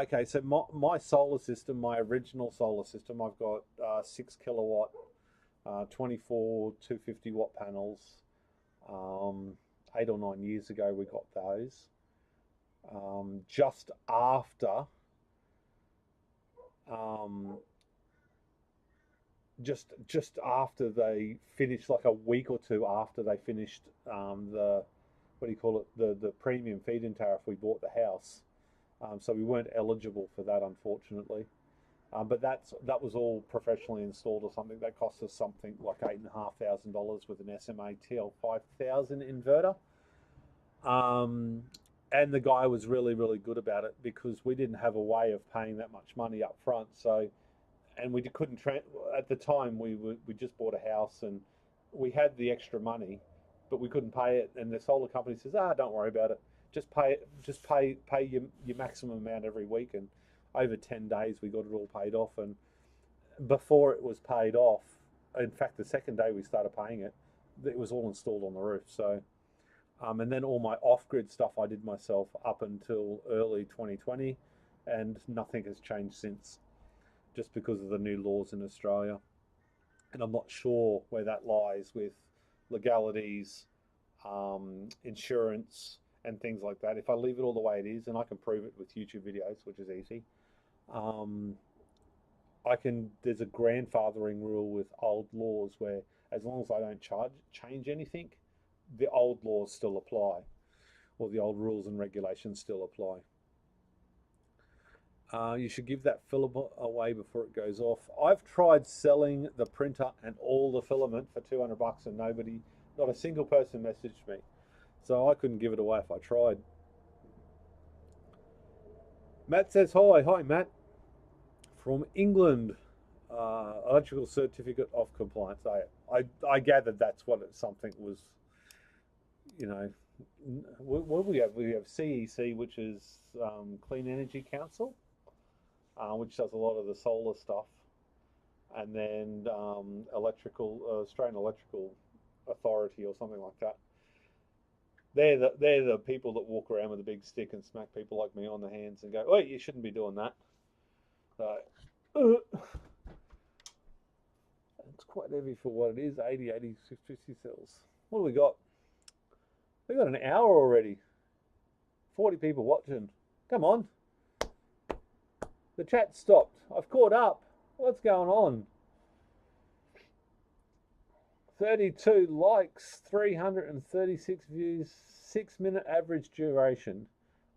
Okay, so my solar system, my original solar system, I've got 6 kilowatt, 24 250 watt panels. 8 or 9 years ago we got those. Just after just after they finished, like a week or 2 after they finished the, what do you call it, the premium feed-in tariff, we bought the house. So we weren't eligible for that, unfortunately. But that was all professionally installed or something. That cost us something like $8,500 with an SMA TL5000 inverter. And the guy was really, really good about it because we didn't have a way of paying that much money up front. So, and we couldn't, at the time we just bought a house and we had the extra money, but we couldn't pay it. And the solar company says, don't worry about it. Just pay it. Just pay your maximum amount every week. And over 10 days, we got it all paid off. And before it was paid off, in fact, the second day we started paying it, it was all installed on the roof. So, and then all my off-grid stuff I did myself up until early 2020, and nothing has changed since, just because of the new laws in Australia. And I'm not sure where that lies with legalities, insurance, and things like that. If I leave it all the way it is, and I can prove it with YouTube videos, which is easy, there's a grandfathering rule with old laws where as long as I don't change anything, the old laws still apply, or the old rules and regulations still apply. You should give that filament away before it goes off. I've tried selling the printer and all the filament for $200 and not a single person messaged me. So I couldn't give it away if I tried. Matt says hi. Hi, Matt. From England. Electrical certificate of compliance. I gathered that's what something was. You know, what do we have? We have CEC, which is Clean Energy Council, which does a lot of the solar stuff, and then Australian Electrical Authority or something like that. They're the people that walk around with a big stick and smack people like me on the hands and go, "Oh, you shouldn't be doing that." So, it's quite heavy for what it is. 80 50 cells. What do we got? We got an hour already. 40 people watching. Come on. The chat stopped. I've caught up. What's going on? 32 likes, 336 views, 6-minute average duration.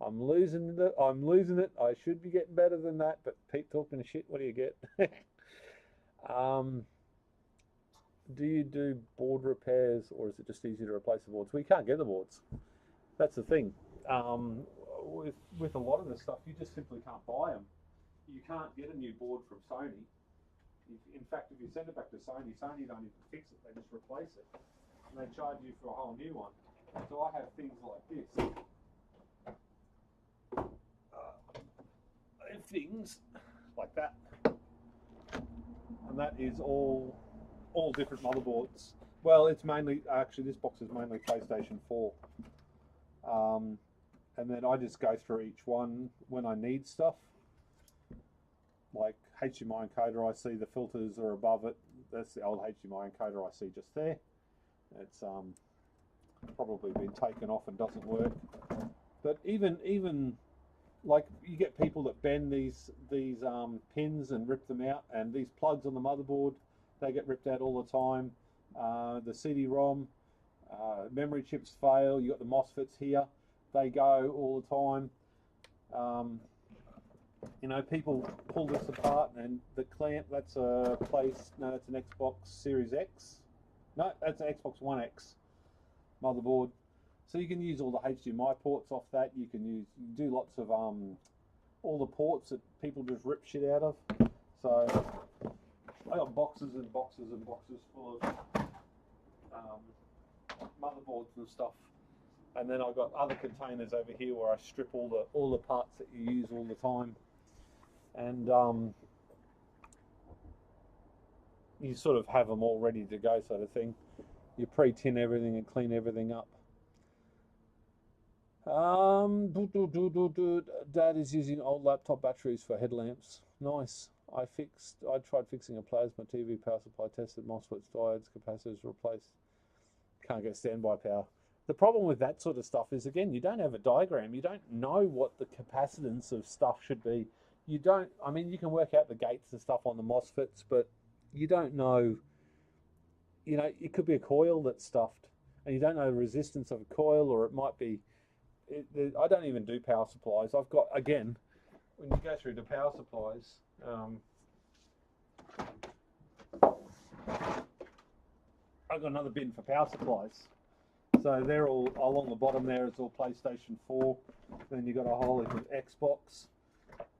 I'm losing it. I should be getting better than that, but Pete talking shit, what do you get? Do you do board repairs, or is it just easy to replace the boards? We can't get the boards. That's the thing. With a lot of this stuff, you just simply can't buy them. You can't get a new board from Sony. In fact, if you send it back to Sony don't even fix it. They just replace it, and they charge you for a whole new one. So I have things like this. I have things like that, and that is all different motherboards. Well, it's mainly, actually this box is mainly PlayStation 4. And then I just go through each one when I need stuff. Like HDMI encoder IC, the filters are above it. That's the old HDMI encoder IC just there. It's probably been taken off and doesn't work. But even like you get people that bend these pins and rip them out, and these plugs on the motherboard, they get ripped out all the time. The CD-ROM, memory chips fail. You got the MOSFETs here; they go all the time. You know, people pull this apart, and the clamp, that's a that's an Xbox Series X. No, that's an Xbox One X motherboard. So you can use all the HDMI ports off that. You can do lots of all the ports that people just rip shit out of. So I got boxes and boxes and boxes full of motherboards and stuff, and then I've got other containers over here where I strip all the parts that you use all the time, and you sort of have them all ready to go, sort of thing. You pre-tin everything and clean everything up. Dad is using old laptop batteries for headlamps. Nice. I tried fixing a plasma TV power supply, tested MOSFETs, diodes, capacitors, replaced. Can't get standby power. The problem with that sort of stuff is, again, you don't have a diagram. You don't know what the capacitance of stuff should be. You don't, I mean, you can work out the gates and stuff on the MOSFETs, but you don't know, you know, it could be a coil that's stuffed, and you don't know the resistance of a coil, or it might be, I don't even do power supplies. I've got, again, when you go through the power supplies, I've got another bin for power supplies. So they're all along the bottom there. It's all PlayStation 4. Then you've got a whole heap of Xbox,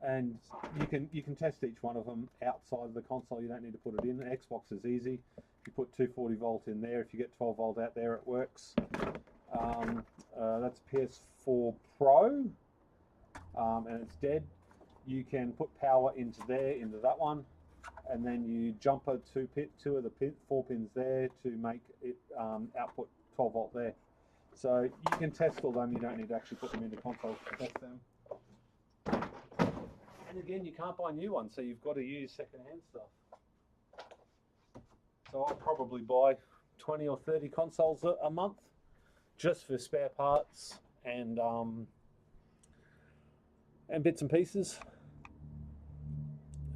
and you can test each one of them outside of the console. You don't need to put it in. The Xbox is easy. If you put 240 volt in there, if you get 12 volt out there, it works. That's PS4 Pro, and it's dead. You can put power into there, into that one, and then you jumper two of the 4 pins there to make it output 12 volt there. So you can test all them. You don't need to actually put them in the console to test them. And again, you can't buy new ones, so you've got to use second-hand stuff. So I'll probably buy 20 or 30 consoles a month just for spare parts and bits and pieces.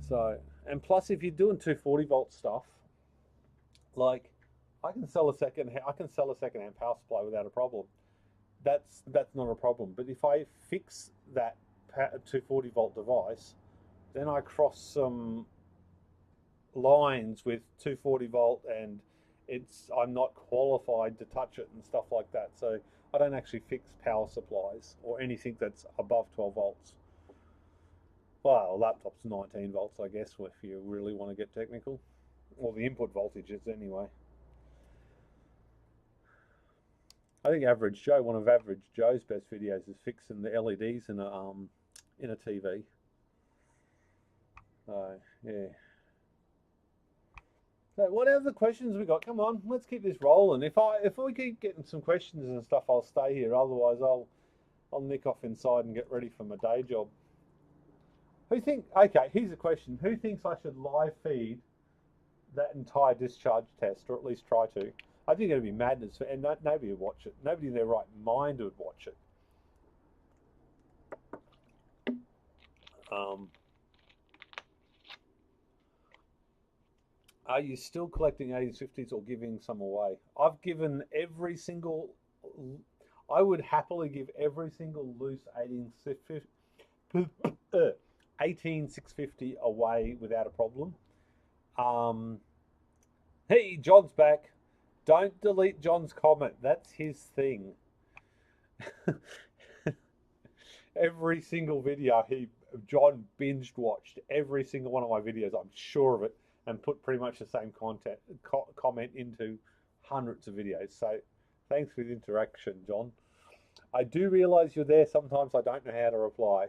So, and plus, if you're doing 240 volt stuff, like I can sell a second-hand power supply without a problem. That's not a problem. But if I fix that 240 volt device, then I cross some lines with 240 volt, and I'm not qualified to touch it and stuff like that. So I don't actually fix power supplies or anything that's above 12 volts. Well, laptop's 19 volts, I guess, if you really want to get technical. Or the input voltage is anyway. I think Average Joe, one of Average Joe's best videos is fixing the LEDs in a TV. So, yeah. So what other questions we got? Come on, let's keep this rolling. If we keep getting some questions and stuff, I'll stay here. Otherwise, I'll nick off inside and get ready for my day job. Okay, here's a question. Who thinks I should live feed that entire discharge test, or at least try to? I think it'd be madness, and nobody would watch it. Nobody in their right mind would watch it. Are you still collecting 1850s or giving some away? I've given every single... I would happily give every single loose 18650 away without a problem. Hey, John's back. Don't delete John's comment. That's his thing. Every single video John binged watched every single one of my videos. I'm sure of it, and put pretty much the same comment into hundreds of videos. So thanks for the interaction, John. I do realize you're there. Sometimes I don't know how to reply.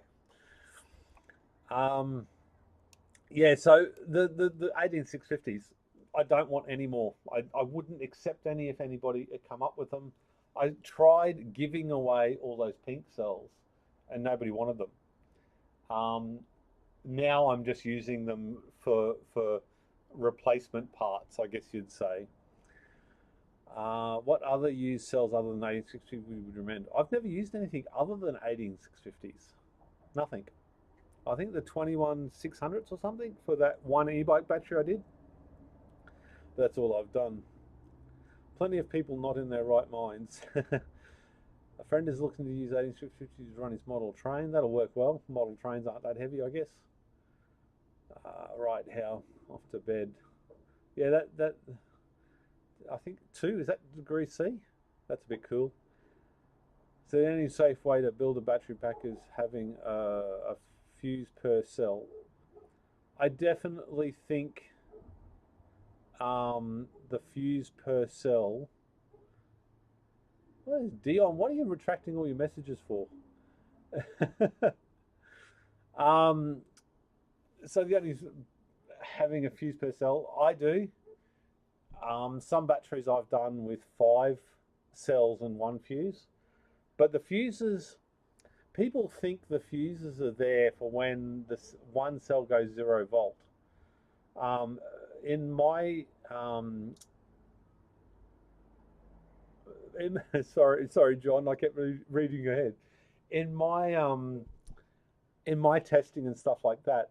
Yeah, so the 18650s, I don't want any more. I wouldn't accept any if anybody had come up with them. I tried giving away all those pink cells and nobody wanted them. Now I'm just using them for replacement parts, I guess you'd say. What other used cells other than 18650 we would recommend? I've never used anything other than 18650s. Nothing. I think the 21600s or something for that one e-bike battery I did. That's all I've done. Plenty of people not in their right minds. A friend is looking to use 18650s to run his model train. That'll work well. Model trains aren't that heavy, I guess. Right, how? Off to bed. Yeah, that I think 2, is that degree C? That's a bit cool. So the only safe way to build a battery pack is having a fuse per cell. I definitely think the fuse per cell... What is Dion? What are you retracting all your messages for? So the only having a fuse per cell, I do. Some batteries I've done with 5 cells and 1 fuse, but the fuses, people think the fuses are there for when this one cell goes 0 volt. In my sorry, John, I kept reading ahead. In my testing and stuff like that,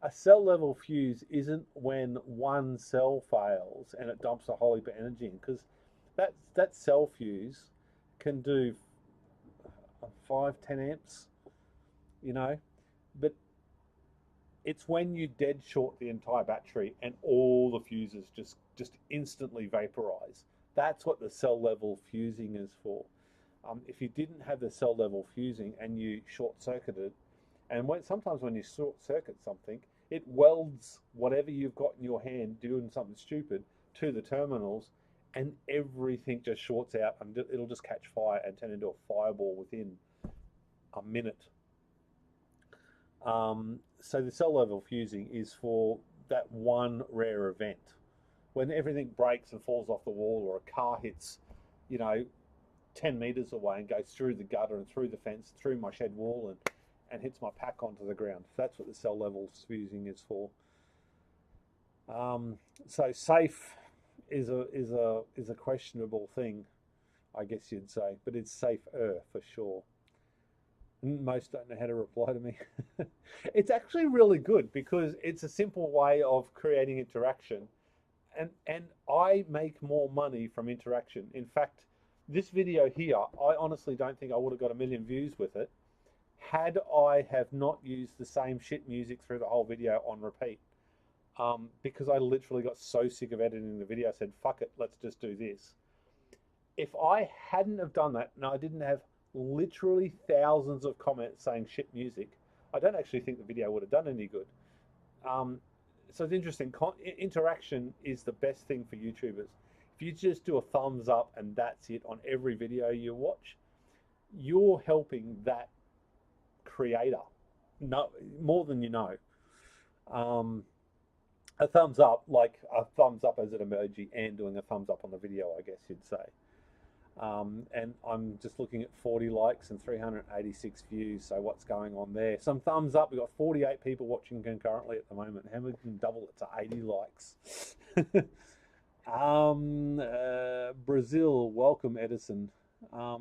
a cell level fuse isn't when one cell fails and it dumps a whole heap of energy in, because that cell fuse can do 5-10 amps, you know, but it's when you dead short the entire battery and all the fuses just instantly vaporize. That's what the cell level fusing is for. If you didn't have the cell level fusing and you short circuited, and sometimes when you short circuit something, it welds whatever you've got in your hand doing something stupid to the terminals, and everything just shorts out, and it'll just catch fire and turn into a fireball within a minute. So the cell level fusing is for that one rare event. When everything breaks and falls off the wall, or a car hits, 10 meters away and goes through the gutter and through the fence, through my shed wall, and hits my pack onto the ground. That's what the cell level fusing is for. So safe is a questionable thing, I guess you'd say, but it's safer for sure. Most don't know how to reply to me. It's actually really good because it's a simple way of creating interaction, and I make more money from interaction. In fact, this video here, I honestly don't think I would have got 1 million views with it had I have not used the same shit music through the whole video on repeat. Because I literally got so sick of editing the video, I said, fuck it, let's just do this. If I hadn't have done that, and I didn't have literally thousands of comments saying shit music, I don't actually think the video would have done any good. So it's interesting. Interaction is the best thing for YouTubers. If you just do a thumbs up and that's it on every video you watch, you're helping that creator more than you know. A thumbs up, like a thumbs up as an emoji, and doing a thumbs up on the video, I guess you'd say. And I'm just looking at 40 likes and 386 views, so what's going on there? Some thumbs up. We've got 48 people watching concurrently at the moment. How we can double it to 80 likes? Brazil, welcome Edison. A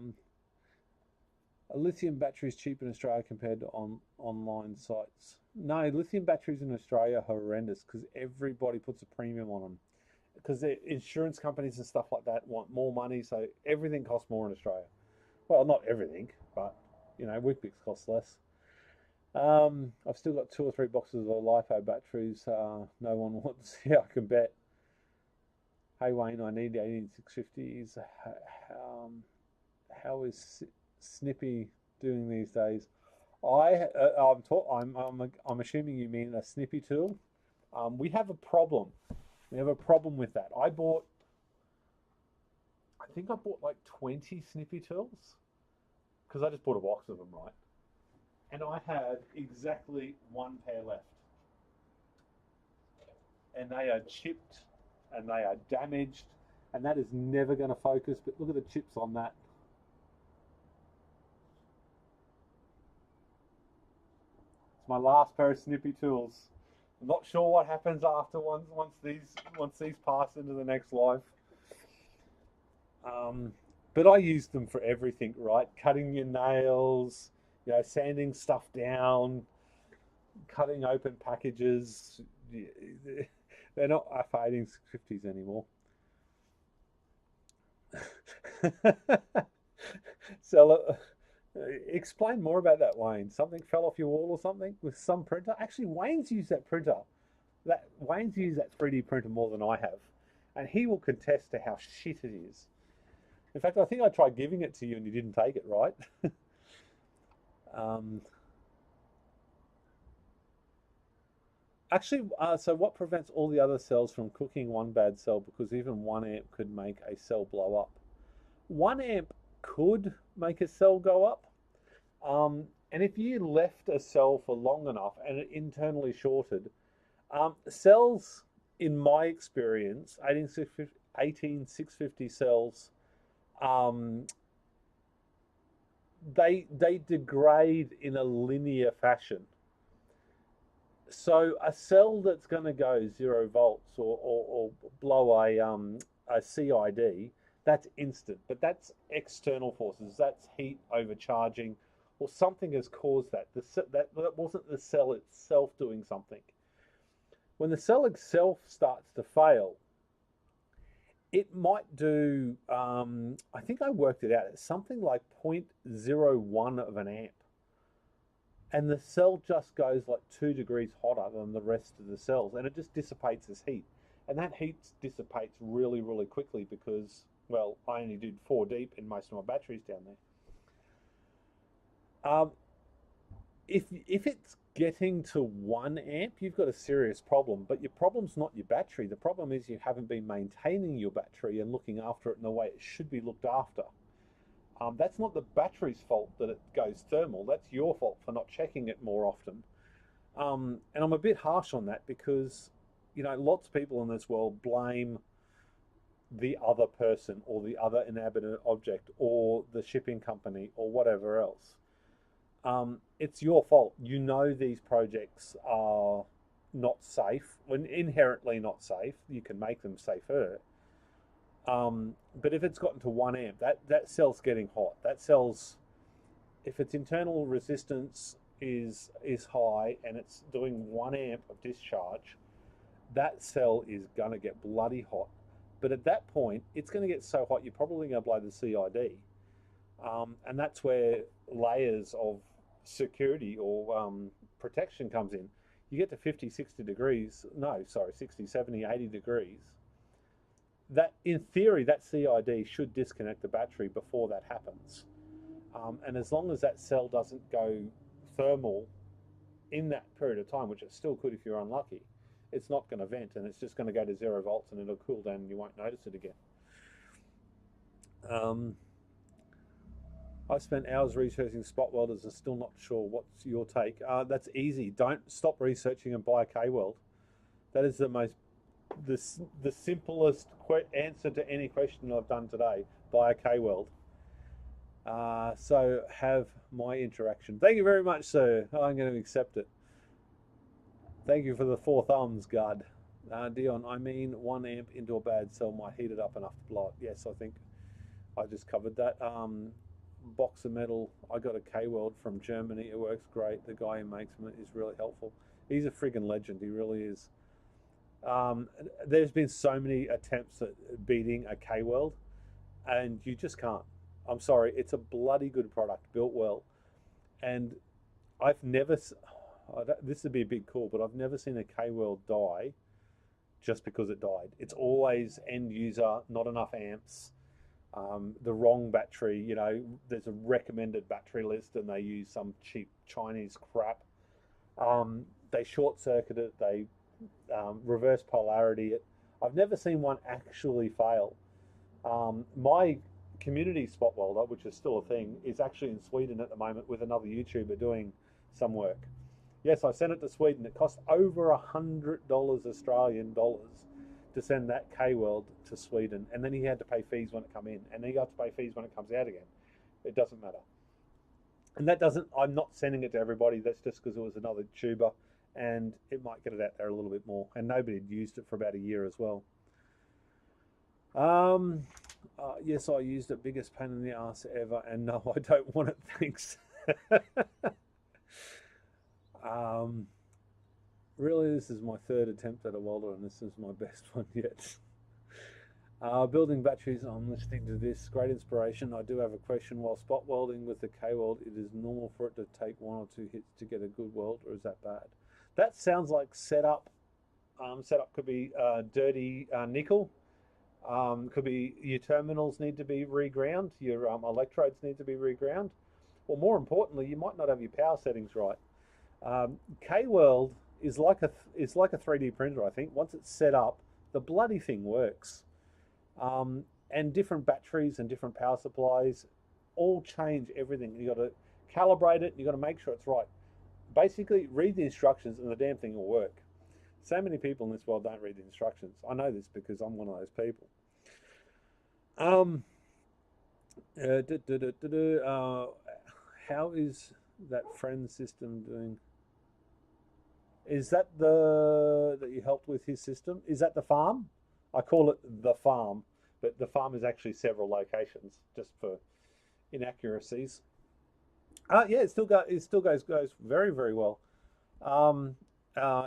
lithium battery is cheap in Australia compared to online sites. No, lithium batteries in Australia are horrendous because everybody puts a premium on them. Because the insurance companies and stuff like that want more money, so everything costs more in Australia. Well, not everything, but Weet-Bix costs less. I've still got 2 or 3 boxes of LiPo batteries. No one wants. Yeah, I can bet. Hey Wayne, I need 18650s. How is Snippy doing these days? I'm assuming you mean a Snippy tool. We have a problem. We have a problem with that. I think I bought like 20 Snippy tools because I just bought a box of them, right? And I have exactly 1 pair left. And they are chipped and they are damaged, and that is never going to focus, but look at the chips on that. It's my last pair of Snippy tools. I'm not sure what happens after once these pass into the next life. But I use them for everything, right? Cutting your nails, sanding stuff down, cutting open packages. They're not F18650s anymore. So explain more about that, Wayne. Something fell off your wall or something with some printer? Actually, Wayne's used that printer. Wayne's used that 3D printer more than I have. And he will contest to how shit it is. In fact, I think I tried giving it to you and you didn't take it, right? Actually, so what prevents all the other cells from cooking one bad cell? Because even 1 amp could make a cell blow up. 1 amp could make a cell go up. And if you left a cell for long enough and it internally shorted, cells, in my experience, 18650 cells, they degrade in a linear fashion. So a cell that's going to go 0 volts or blow a CID, that's instant, but that's external forces. That's heat overcharging, or something has caused that. That wasn't the cell itself doing something. When the cell itself starts to fail, it might do, I think I worked it out, it's something like 0.01 of an amp. And the cell just goes like 2 degrees hotter than the rest of the cells, and it just dissipates this heat. And that heat dissipates really, really quickly because Well, I only did 4 deep in most of my batteries down there. If it's getting to 1 amp, you've got a serious problem. But your problem's not your battery. The problem is you haven't been maintaining your battery and looking after it in the way it should be looked after. That's not the battery's fault that it goes thermal. That's your fault for not checking it more often. And I'm a bit harsh on that because, you know, lots of people in this world blame the other person or the other inanimate object or the shipping company or whatever else. It's your fault. You know these projects are not safe, when inherently not safe. You can make them safer. But if it's gotten to 1 amp, that cell's getting hot. That cell's, if its internal resistance is high and it's doing 1 amp of discharge, that cell is going to get bloody hot. But at that point, it's going to get so hot, you're probably going to blow the CID. And that's where layers of security or protection comes in. You get to 50, 60 degrees, no, sorry, 60, 70, 80 degrees. That, in theory, that CID should disconnect the battery before that happens. And as long as that cell doesn't go thermal in that period of time, which it still could if you're unlucky, it's not going to vent and it's just going to go to 0 volts and it'll cool down and you won't notice it again. I spent hours researching spot welders and still not sure. What's your take? That's easy. Don't stop researching and buy a K-weld. That is the simplest answer to any question I've done today. Buy a K-weld. So have my interaction. Thank you very much, sir. I'm going to accept it. Thank you for the 4 thumbs, God. Dion, I mean 1 amp into a bad cell might heat it up enough to blow it. Yes, I think I just covered that. Box of metal, I got a K-weld from Germany. It works great. The guy who makes them is really helpful. He's a friggin' legend. He really is. There's been so many attempts at beating a K-weld, and you just can't. I'm sorry. It's a bloody good product, built well. And I've never... this would be a big call, but I've never seen a K-weld die just because it died. It's always end user, not enough amps, the wrong battery. You know, there's a recommended battery list and they use some cheap Chinese crap. They short circuit it, they reverse polarity it. I've never seen one actually fail. My community spot welder, which is still a thing, is actually in Sweden at the moment with another YouTuber doing some work. Yes, I sent it to Sweden. It cost over $100 Australian dollars to send that K-weld to Sweden. And then he had to pay fees when it come in. And he got to pay fees when it comes out again. It doesn't matter. And that doesn't, I'm not sending it to everybody. That's just because it was another tuber. And it might get it out there a little bit more. And nobody had used it for about a year as well. Yes, I used it. Biggest pain in the ass ever. And no, I don't want it. Thanks. Really, this is my 3rd attempt at a welder, and this is my best one yet. Building batteries, I'm listening to this. Great inspiration. I do have a question. While spot welding with the K-weld, it is normal for it to take 1 or 2 hits to get a good weld, or is that bad? That sounds like setup. Setup could be dirty nickel. Could be your terminals need to be reground. Your electrodes need to be reground. Or more importantly, you might not have your power settings right. K-weld is like a 3D printer. I think once it's set up, the bloody thing works. And different batteries and different power supplies all change everything. You got to calibrate it. You got to make sure it's right. Basically, read the instructions and the damn thing will work. So many people in this world don't read the instructions. I know this because I'm one of those people. How is that friend system doing? Is that that you helped with his system? Is that the farm? I call it the farm, but the farm is actually several locations, just for inaccuracies. Yeah, it still goes very, very well.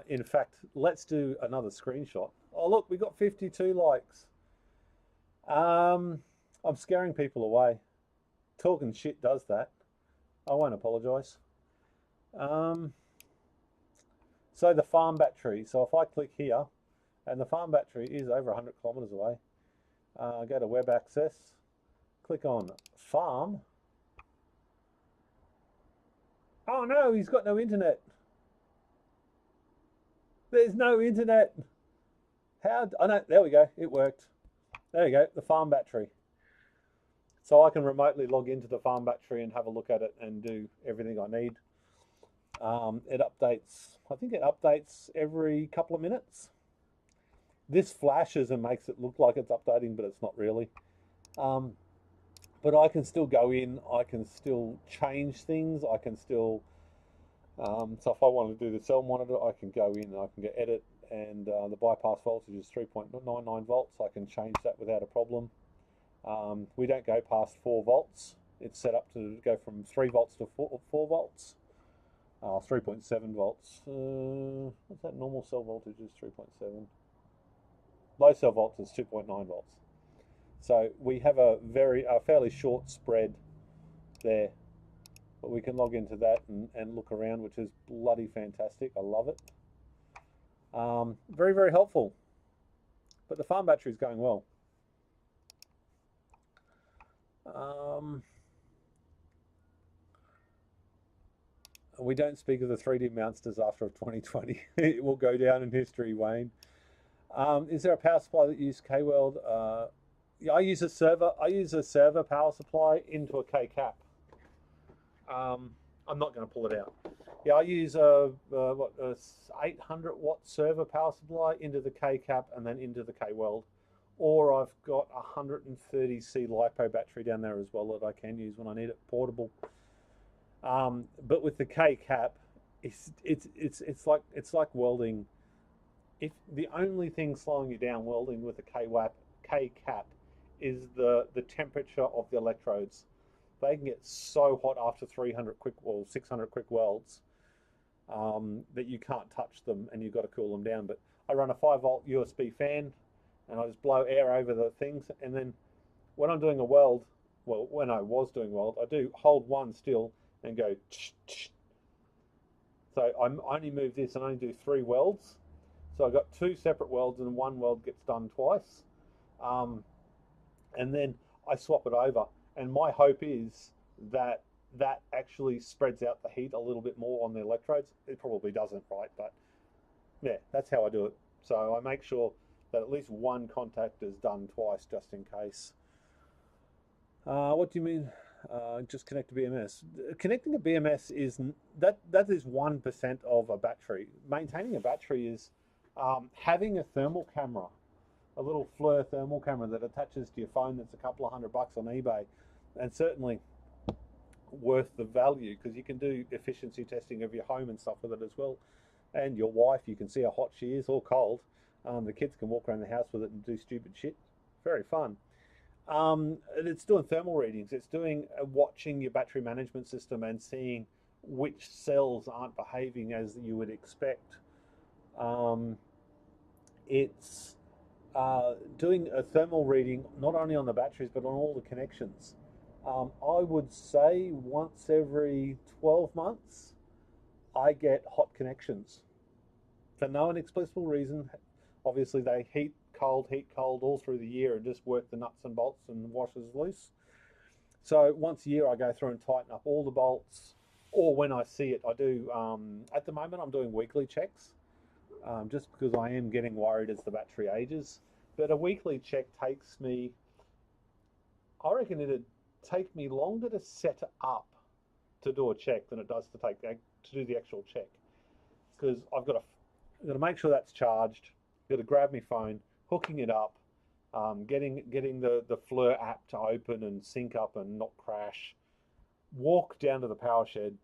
In fact, let's do another screenshot. Oh look, we got 52 likes. I'm scaring people away. Talking shit does that. I won't apologise. So the farm battery. So if I click here, and the farm battery is over 100 kilometres away. Go to web access, click on farm. Oh no, he's got no internet. There's no internet. How? Oh no, there we go. It worked. There you go, the farm battery. So I can remotely log into the farm battery and have a look at it and do everything I need. It updates, I think it updates every couple of minutes. This flashes and makes it look like it's updating, but it's not really. But I can still go in, I can still change things, I can still, so if I want to do the cell monitor, I can go in and I can go edit, and the bypass voltage is 3.99 volts. I can change that without a problem. We don't go past 4 volts. It's set up to go from 3 volts to 4 volts. 3.7 volts. What's that? Normal cell voltage is 3.7. Low cell voltage is 2.9 volts. So we have a fairly short spread there, but we can log into that and look around, which is bloody fantastic. I love it. Very, very helpful. But the farm battery is going well. We don't speak of the 3D monsters after 2020. It will go down in history, Wayne. Is there a power supply that uses K-Weld? Yeah, I use a server power supply into a K-cap. I'm not going to pull it out. Yeah, I use a 800 watt server power supply into the K-cap and then into the K-Weld. Or I've got a 130C LiPo battery down there as well that I can use when I need it portable. But with the K-cap, it's like welding. If the only thing slowing you down welding with a K-cap is the temperature of the electrodes. They can get so hot after 600 quick welds that you can't touch them and you've got to cool them down. But I run a 5-volt USB fan and I just blow air over the things, and then when I'm doing a weld, well, when I was doing weld, I do hold one still and go tsh, tsh. So I only move this and only do 3 welds. So I've got 2 separate welds and 1 weld gets done twice. And then I swap it over. And my hope is that that actually spreads out the heat a little bit more on the electrodes. It probably doesn't, right? But yeah, that's how I do it. So I make sure that at least 1 contact is done twice just in case. What do you mean? Just connect to BMS. Connecting a BMS is that is 1% of a battery. Maintaining a battery is having a thermal camera, a little FLIR thermal camera that attaches to your phone that's a couple of $100 on eBay, and certainly worth the value because you can do efficiency testing of your home and stuff with it as well. And your wife, you can see how hot she is or cold. The kids can walk around the house with it and do stupid shit. Very fun. It's doing thermal readings. It's doing watching your battery management system and seeing which cells aren't behaving as you would expect. It's doing a thermal reading not only on the batteries but on all the connections. I would say once every 12 months I get hot connections for no inexplicable reason. Obviously they heat cold all through the year and just work the nuts and bolts and washers loose. So once a year I go through and tighten up all the bolts, or when I see it I do, at the moment I'm doing weekly checks, just because I am getting worried as the battery ages. But a weekly check takes me, I reckon it'd take me longer to set up to do a check than it does to do the actual check, because I've got to make sure that's charged, got to grab my phone, hooking it up, getting the FLIR app to open and sync up and not crash, walk down to the power shed,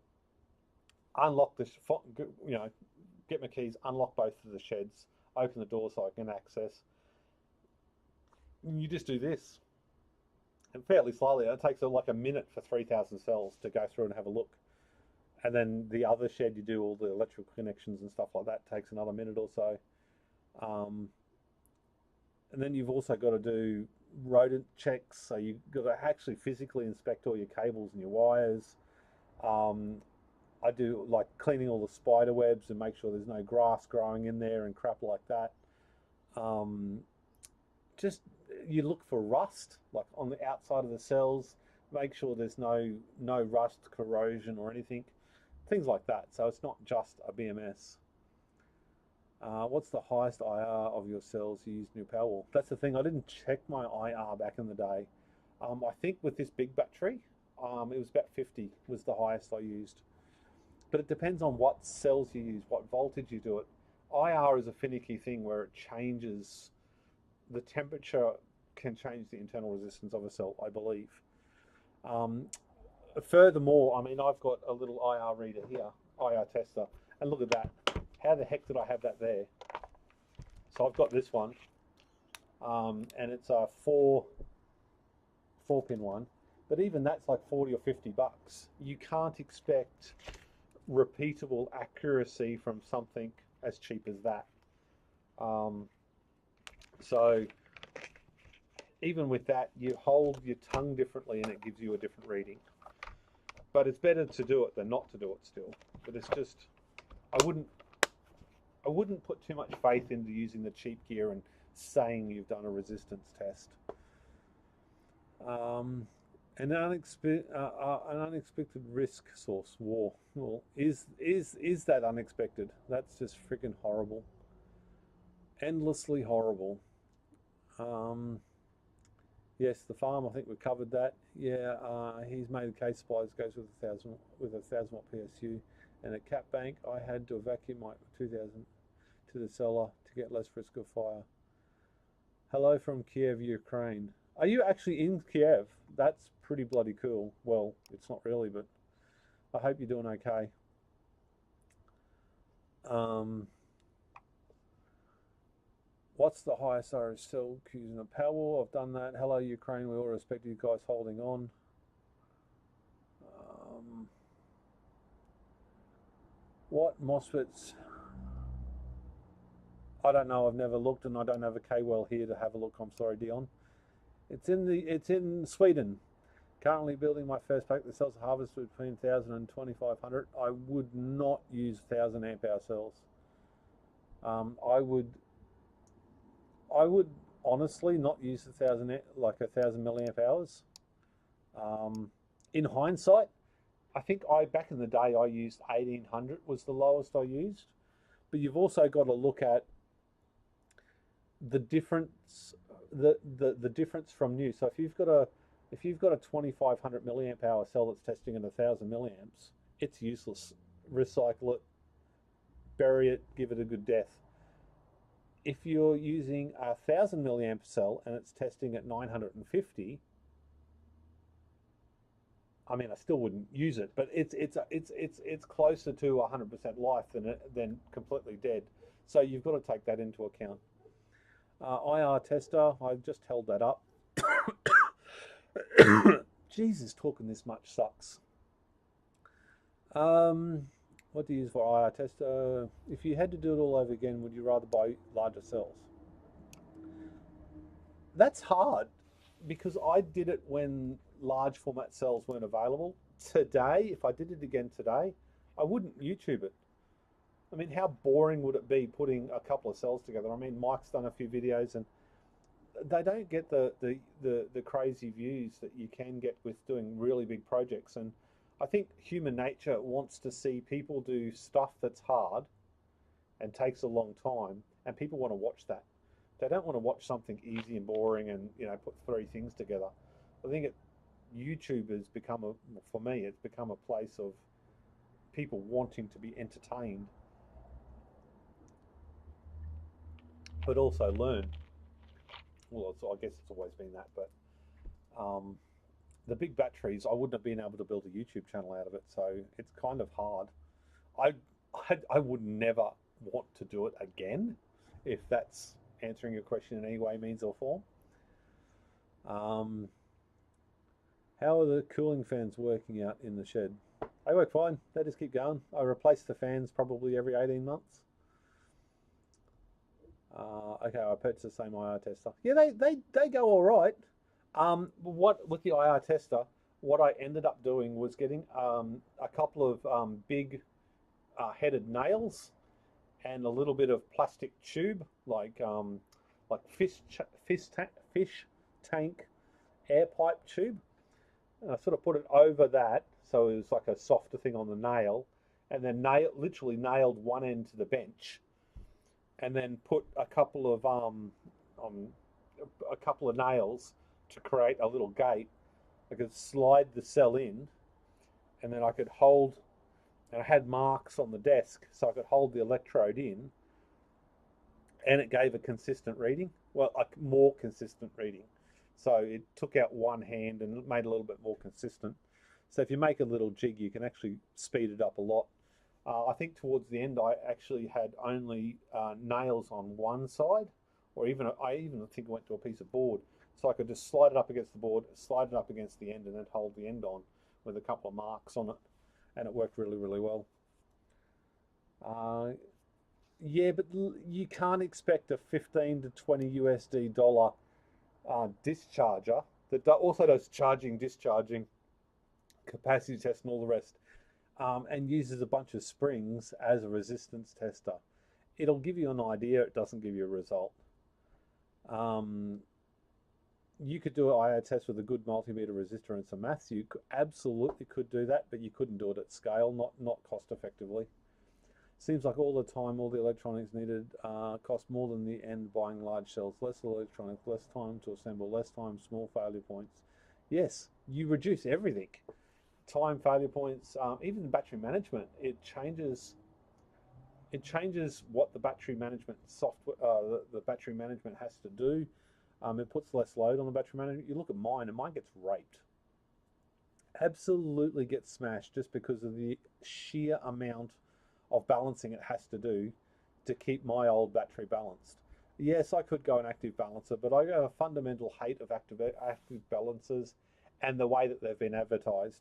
unlock this, get my keys, unlock both of the sheds, open the door so I can access. And you just do this, and fairly slowly. It takes like a minute for 3,000 cells to go through and have a look. And then the other shed, you do all the electrical connections and stuff like that. It takes another minute or so. And then you've also got to do rodent checks. So you've got to actually physically inspect all your cables and your wires. I do like cleaning all the spider webs and make sure there's no grass growing in there and crap like that. Just you look for rust, like on the outside of the cells. Make sure there's no rust, corrosion, or anything, things like that. So it's not just a BMS. What's the highest IR of your cells you use in your Powerwall? That's the thing. I didn't check my IR back in the day. I think with this big battery, it was about 50 was the highest I used. But it depends on what cells you use, what voltage you do it. IR is a finicky thing where it changes. The temperature can change the internal resistance of a cell, I believe. Furthermore, I mean, I've got a little IR reader here, IR tester, and look at that. How the heck did I have that there? So I've got this one, and it's a four-pin one, but even that's like 40 or 50 bucks. You can't expect repeatable accuracy from something as cheap as that. So even with that, you hold your tongue differently and it gives you a different reading. But it's better to do it than not to do it still. But it's just, I wouldn't put too much faith into using the cheap gear and saying you've done a resistance test. An unexpected risk source, war. Well, is that unexpected? That's just freaking horrible. Endlessly horrible. Yes, the farm. I think we covered that. Yeah, he's made a case supplies goes with a 1,000 watt PSU and a cap bank. I had to vacuum my 2,000 to the cellar to get less risk of fire. Hello from Kiev, Ukraine. Are you actually in Kiev? That's pretty bloody cool. Well, it's not really, but I hope you're doing okay. What's the highest RSL using a Powerwall? I've done that. Hello, Ukraine. We all respect you guys holding on. What MOSFETs? I don't know. I've never looked, and I don't have a K-well here to have a look. I'm sorry, Dion. It's in Sweden. Currently building my first pack that sells a harvest between 1,000 and 2,500. I would not use 1,000 amp hour cells. I would honestly not use 1,000 milliamp hours. In hindsight, I think back in the day I used 1,800 was the lowest I used. But you've also got to look at the difference, the difference from new. So if you've got a 2,500 milliamp hour cell that's testing at 1,000 milliamps, it's useless. Recycle it, bury it, give it a good death. If you're using a 1,000 milliamp cell and it's testing at 950, I mean, I still wouldn't use it, but it's closer to 100% life than completely dead. So you've got to take that into account. IR tester, I've just held that up. Jesus, talking this much sucks. What do you use for IR tester? If you had to do it all over again, would you rather buy larger cells? That's hard because I did it when large format cells weren't available. Today, if I did it again today, I wouldn't YouTube it. I mean, how boring would it be putting a couple of cells together? I mean, Mike's done a few videos and they don't get the crazy views that you can get with doing really big projects. And I think human nature wants to see people do stuff that's hard and takes a long time, and people want to watch that. They don't want to watch something easy and boring and, you know, put three things together. I think YouTube has become for me, it's become a place of people wanting to be entertained, but also learn. Well, I guess it's always been that, but the big batteries, I wouldn't have been able to build a YouTube channel out of it, so it's kind of hard. I would never want to do it again, if that's answering your question in any way, means or form. How are the cooling fans working out in the shed? They work fine. They just keep going. I replace the fans probably every 18 months. Okay, I purchased the same IR tester. Yeah, they go all right. What with the IR tester, what I ended up doing was getting a couple of big headed nails and a little bit of plastic tube, like fish tank air pipe tube. And I sort of put it over that, so it was like a softer thing on the nail, and then literally nailed one end to the bench, and then put a couple of nails to create a little gate. I could slide the cell in, and then I could hold, and I had marks on the desk, so I could hold the electrode in, and it gave a consistent reading. Well, a more consistent reading. So it took out one hand and made it a little bit more consistent. So if you make a little jig, you can actually speed it up a lot. I think towards the end, I actually had only nails on one side, or I even think I went to a piece of board. So I could just slide it up against the board, slide it up against the end, and then hold the end on with a couple of marks on it. And it worked really, really well. Yeah, but you can't expect a 15 to 20 USD dollar discharger that also does charging, discharging, capacity test, and all the rest, and uses a bunch of springs as a resistance tester. It'll give you an idea, it doesn't give you a result. You could do an IO test with a good multimeter resistor and some maths. You absolutely could do that, but you couldn't do it at scale, not cost effectively. Seems like all the time, all the electronics needed cost more than the end buying large cells. Less electronics, less time to assemble, less time, small failure points. Yes, you reduce everything. Time, failure points, even the battery management. It changes what the battery management software, the battery management has to do. It puts less load on the battery management. You look at mine, and mine gets raped. Absolutely gets smashed just because of the sheer amount of balancing it has to do to keep my old battery balanced. Yes, I could go an active balancer, but I have a fundamental hate of active balancers and the way that they've been advertised.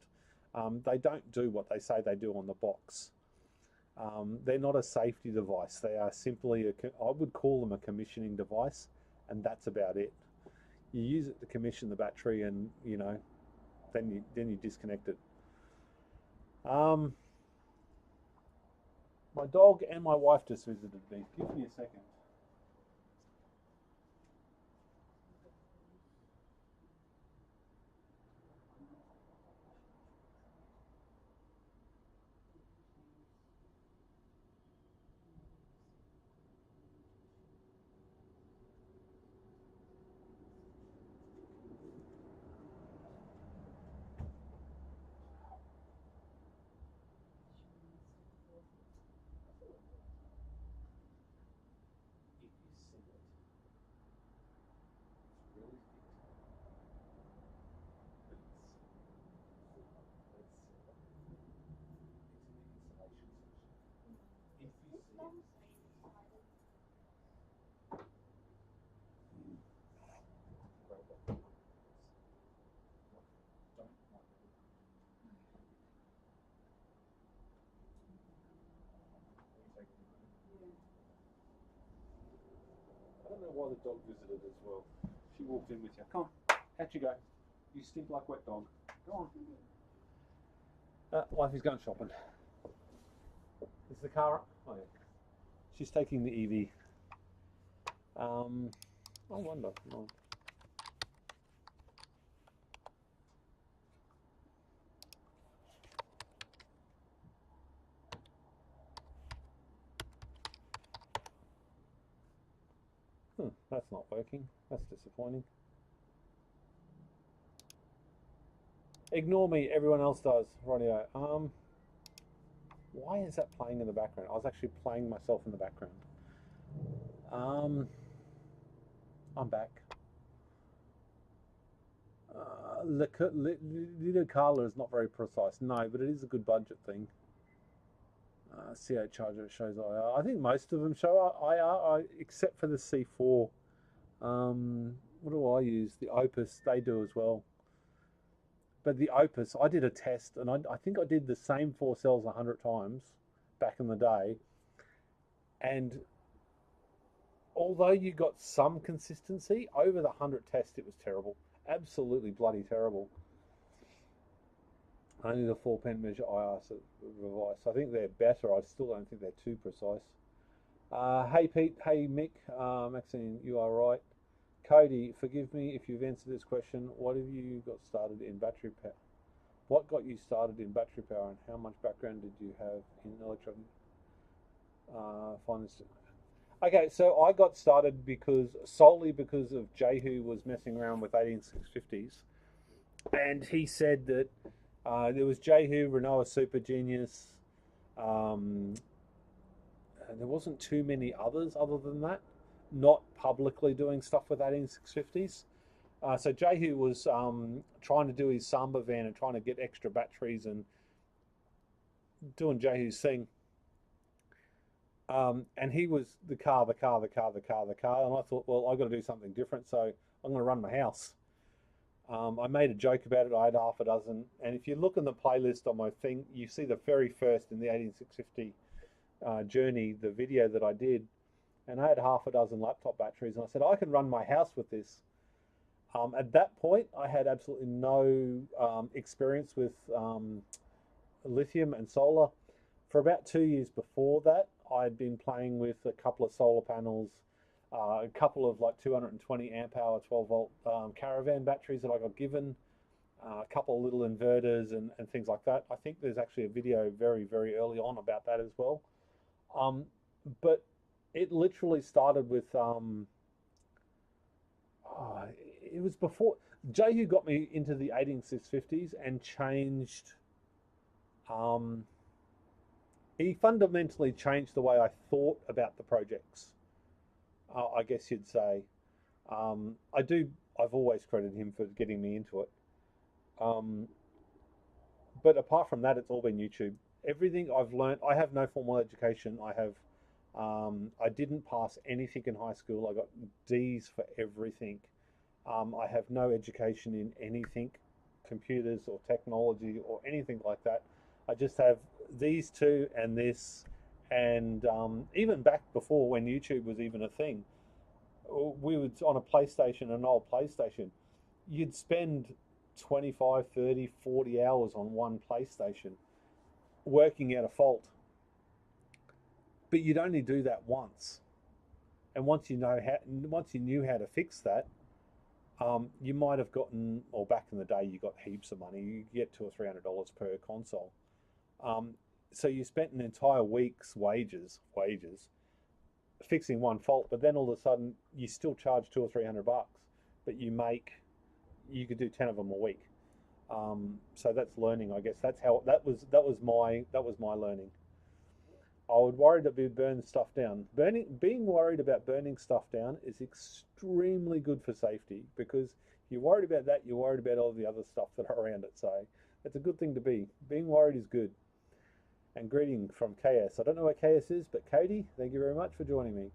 They don't do what they say they do on the box. They're not a safety device. They are simply, I would call them a commissioning device, and that's about it. You use it to commission the battery, and then you disconnect it. My dog and my wife just visited me. Give me a second. I don't know why the dog visited as well. She walked in with you. Come on, out you go. You stink like wet dog. Go on. Wifey's going shopping. Is the car up? Oh yeah. She's taking the EV. I wonder. Oh. That's not working. That's disappointing. Ignore me, everyone else does. Rightio. Why is that playing in the background? I was actually playing myself in the background. I'm back. Little Carla is not very precise. No, but it is a good budget thing. C8 charger shows IR. I think most of them show IR, except for the C4. What do I use? The Opus, they do as well. But the Opus, I did a test, and I think I did the same 4 cells 100 times back in the day. And although you got some consistency, over the 100 test, it was terrible. Absolutely bloody terrible. Only the 4-pen measure IR device. I think they're better. I still don't think they're too precise. Hey Pete, hey Mick, Maxine, you are right. Cody, forgive me if you've answered this question. What have you got started in battery power? What got you started in battery power, and how much background did you have in electronic finance? Okay, so I got started solely because of Jehu was messing around with 18650s, and he said that there was Jehu, Renault Super Genius. And there wasn't too many others other than that, not publicly doing stuff with 18650s. So Jehu was trying to do his Samba van and trying to get extra batteries and doing Jehu's thing. And he was the car. And I thought, well, I've got to do something different. So I'm going to run my house. I made a joke about it. I had half a dozen. And if you look in the playlist on my thing, you see the very first in the 18650 journey, the video that I did. And I had half a dozen laptop batteries. And I said, I can run my house with this. At that point, I had absolutely no experience with lithium and solar. For about 2 years before that, I'd been playing with a couple of solar panels, a couple of like 220 amp hour 12 volt caravan batteries that I got given, a couple of little inverters and things like that. I think there's actually a video very, very early on about that as well. But it literally started with, it was before, Jehu got me into the 18650s and changed, he fundamentally changed the way I thought about the projects, I guess you'd say. I've always credited him for getting me into it. But apart from that, it's all been YouTube. Everything I've learned, I have no formal education. I didn't pass anything in high school. I got D's for everything. I have no education in anything, computers or technology or anything like that. I just have these two and this, and even back before when YouTube was even a thing, we would, on a PlayStation, an old PlayStation, you'd spend 25, 30, 40 hours on one PlayStation working out a fault. But you'd only do that once. And once you knew how to fix that, you might have gotten, or back in the day, you got heaps of money. You get $200 or $300 per console. So you spent an entire week's wages fixing one fault, but then all of a sudden you still charge $200 or $300, but you could do 10 of them a week. So that's learning, I guess. That was my learning. I would worry that we burn stuff down. Being worried about burning stuff down is extremely good for safety, because if you're worried about that, you're worried about all the other stuff that are around it. So it's a good thing to be. Being worried is good. And greeting from KS. I don't know what KS is, but Cody, thank you very much for joining me.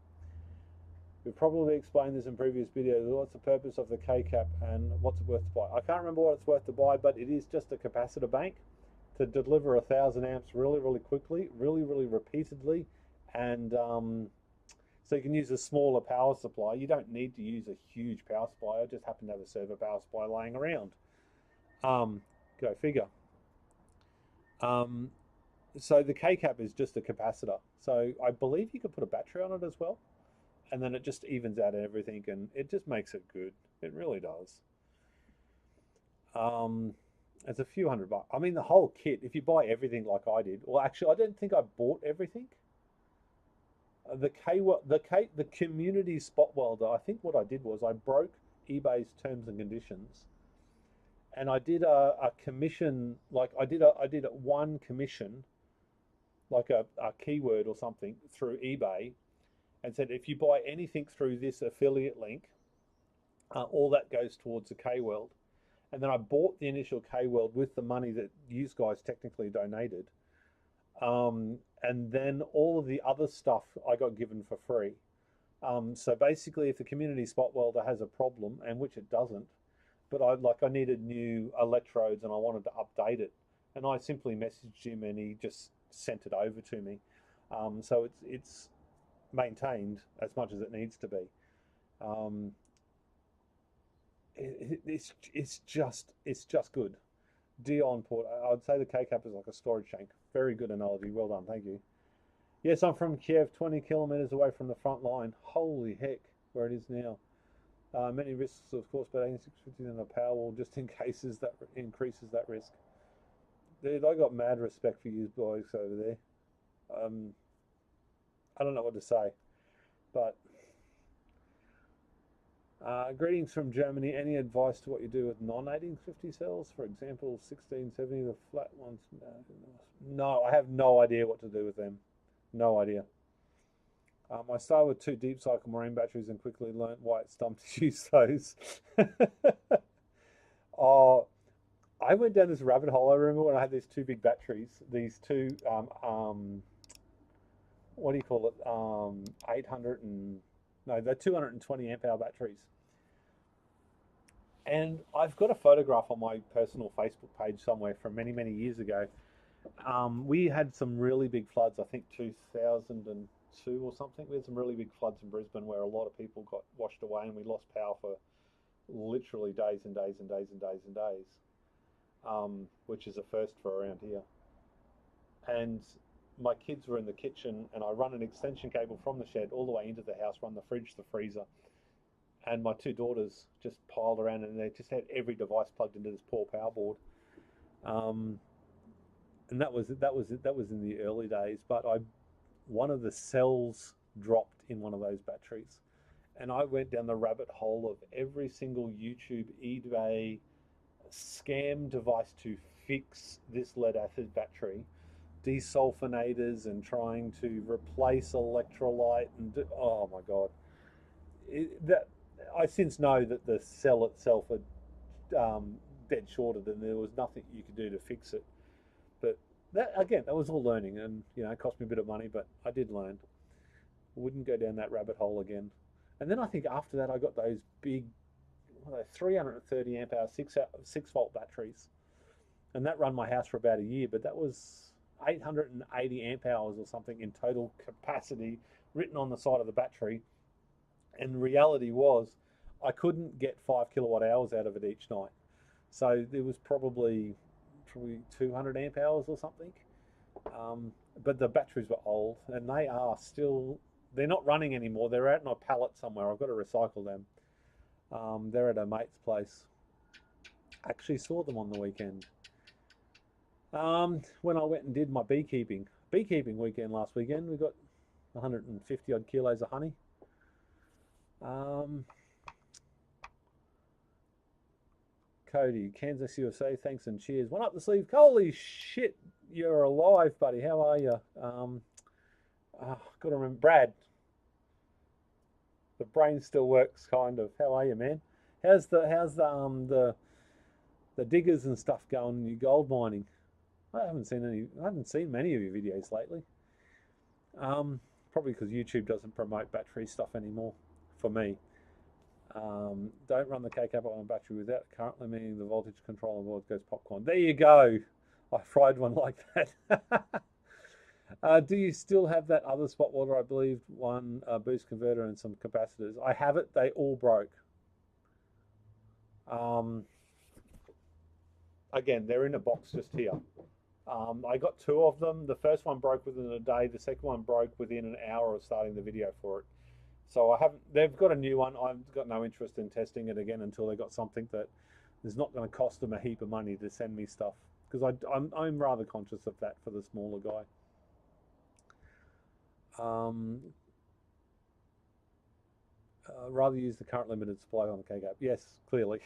We've probably explained this in previous videos. What's the purpose of the K-cap and what's it worth to buy? I can't remember what it's worth to buy, but it is just a capacitor bank to deliver 1,000 amps really, really quickly, really, really repeatedly. And so you can use a smaller power supply. You don't need to use a huge power supply. I just happen to have a servo power supply laying around. Go figure. So the K-cap is just a capacitor. So I believe you could put a battery on it as well. And then it just evens out everything, and it just makes it good. It really does. It's a few $100. I mean, the whole kit, if you buy everything like I did, well, actually, I don't think I bought everything. The community spot welder, I think what I did was I broke eBay's terms and conditions, and I did a commission, like I did one commission, like a keyword or something through eBay, and said, if you buy anything through this affiliate link, all that goes towards a K-weld. And then I bought the initial K-weld with the money that you guys technically donated. And then all of the other stuff I got given for free. So basically, if the community spot welder has a problem, and which it doesn't, but I needed new electrodes and I wanted to update it, and I simply messaged him and he just sent it over to me. So it's maintained as much as it needs to be. It's just good. Dion Port, I'd say the K-cap is like a storage tank. Very good analogy. Well done, thank you. Yes, I'm from Kiev, 20 kilometers away from the front line. Holy heck, where it is now. Many risks, of course, but 8650 in a Powerwall just in cases that increases that risk. Dude, I got mad respect for you boys over there. Um, I don't know what to say, but greetings from Germany. Any advice to what you do with non-1850 cells? For example, 1670, the flat ones. No, I have no idea what to do with them. No idea. I started with 2 deep cycle marine batteries and quickly learnt why it's dumb to use those. Oh, I went down this rabbit hole. I remember when I had these 2 big batteries, these 2, what do you call it? 800 and, no, they're 220 amp hour batteries. And I've got a photograph on my personal Facebook page somewhere from many, many years ago. We had some really big floods, I think 2002 or something. We had some really big floods in Brisbane where a lot of people got washed away and we lost power for literally days and days and days and days and days, which is a first for around here. And my kids were in the kitchen and I run an extension cable from the shed all the way into the house, run the fridge, the freezer. And my 2 daughters just piled around and they just had every device plugged into this poor power board. And that was in the early days, but one of the cells dropped in one of those batteries. And I went down the rabbit hole of every single YouTube, eBay scam device to fix this lead acid battery, desulfonators and trying to replace electrolyte and oh my god. I since know that the cell itself had dead shorted and there was nothing you could do to fix it. But that again, that was all learning, and it cost me a bit of money, but I did learn. Wouldn't go down that rabbit hole again. And then I think after that I got those big, 330 amp hour 6 volt batteries, and that run my house for about a year. But that was 880 amp hours or something in total capacity written on the side of the battery. And the reality was I couldn't get 5 kilowatt hours out of it each night. So there was probably 200 amp hours or something. But the batteries were old and they are still, they're not running anymore. They're out in a pallet somewhere. I've got to recycle them. They're at a mate's place. Actually saw them on the weekend. When I went and did my beekeeping weekend last weekend, we got 150 odd kilos of honey. Cody, Kansas, USA, thanks and cheers. One up the sleeve. Holy shit, you're alive, buddy. How are you? Got to remember, Brad. The brain still works, kind of. How are you, man? How's the diggers and stuff going? You gold mining? I haven't seen many of your videos lately. Probably because YouTube doesn't promote battery stuff anymore for me. Don't run the K-cap on a battery without currently, meaning the voltage control board goes popcorn. There you go. I fried one like that. Do you still have that other spot water? I believe one boost converter and some capacitors. I have it. They all broke. Again, they're in a box just here. I got 2 of them. The first one broke within a day. The second one broke within an hour of starting the video for it. So they've got a new one. I've got no interest in testing it again until they got something that is not going to cost them a heap of money to send me stuff. Because I'm rather conscious of that for the smaller guy. Rather use the current limited supply on the K-cap. Yes, clearly.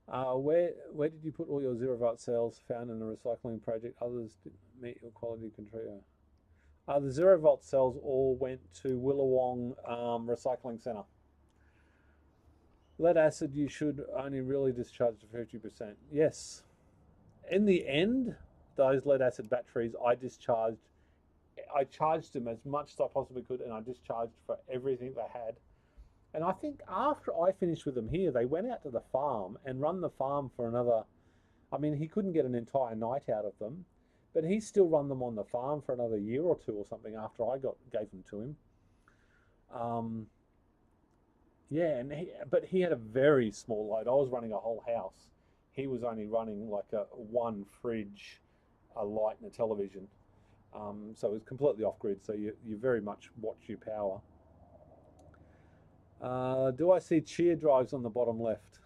Where did you put all your 0-volt cells found in a recycling project? Others didn't meet your quality control. The 0-volt cells all went to Willawong Recycling Centre. Lead acid, you should only really discharge to 50%. Yes. In the end, those lead acid batteries, I charged them as much as I possibly could, and I discharged for everything they had. And I think after I finished with them here, they went out to the farm and run the farm for another, I mean, he couldn't get an entire night out of them, but he still run them on the farm for another year or 2 or something after I gave them to him. Yeah, but he had a very small load. I was running a whole house. He was only running like one fridge, a light and a television. So it was completely off grid. So you very much watch your power. Do I see cheer drives on the bottom left?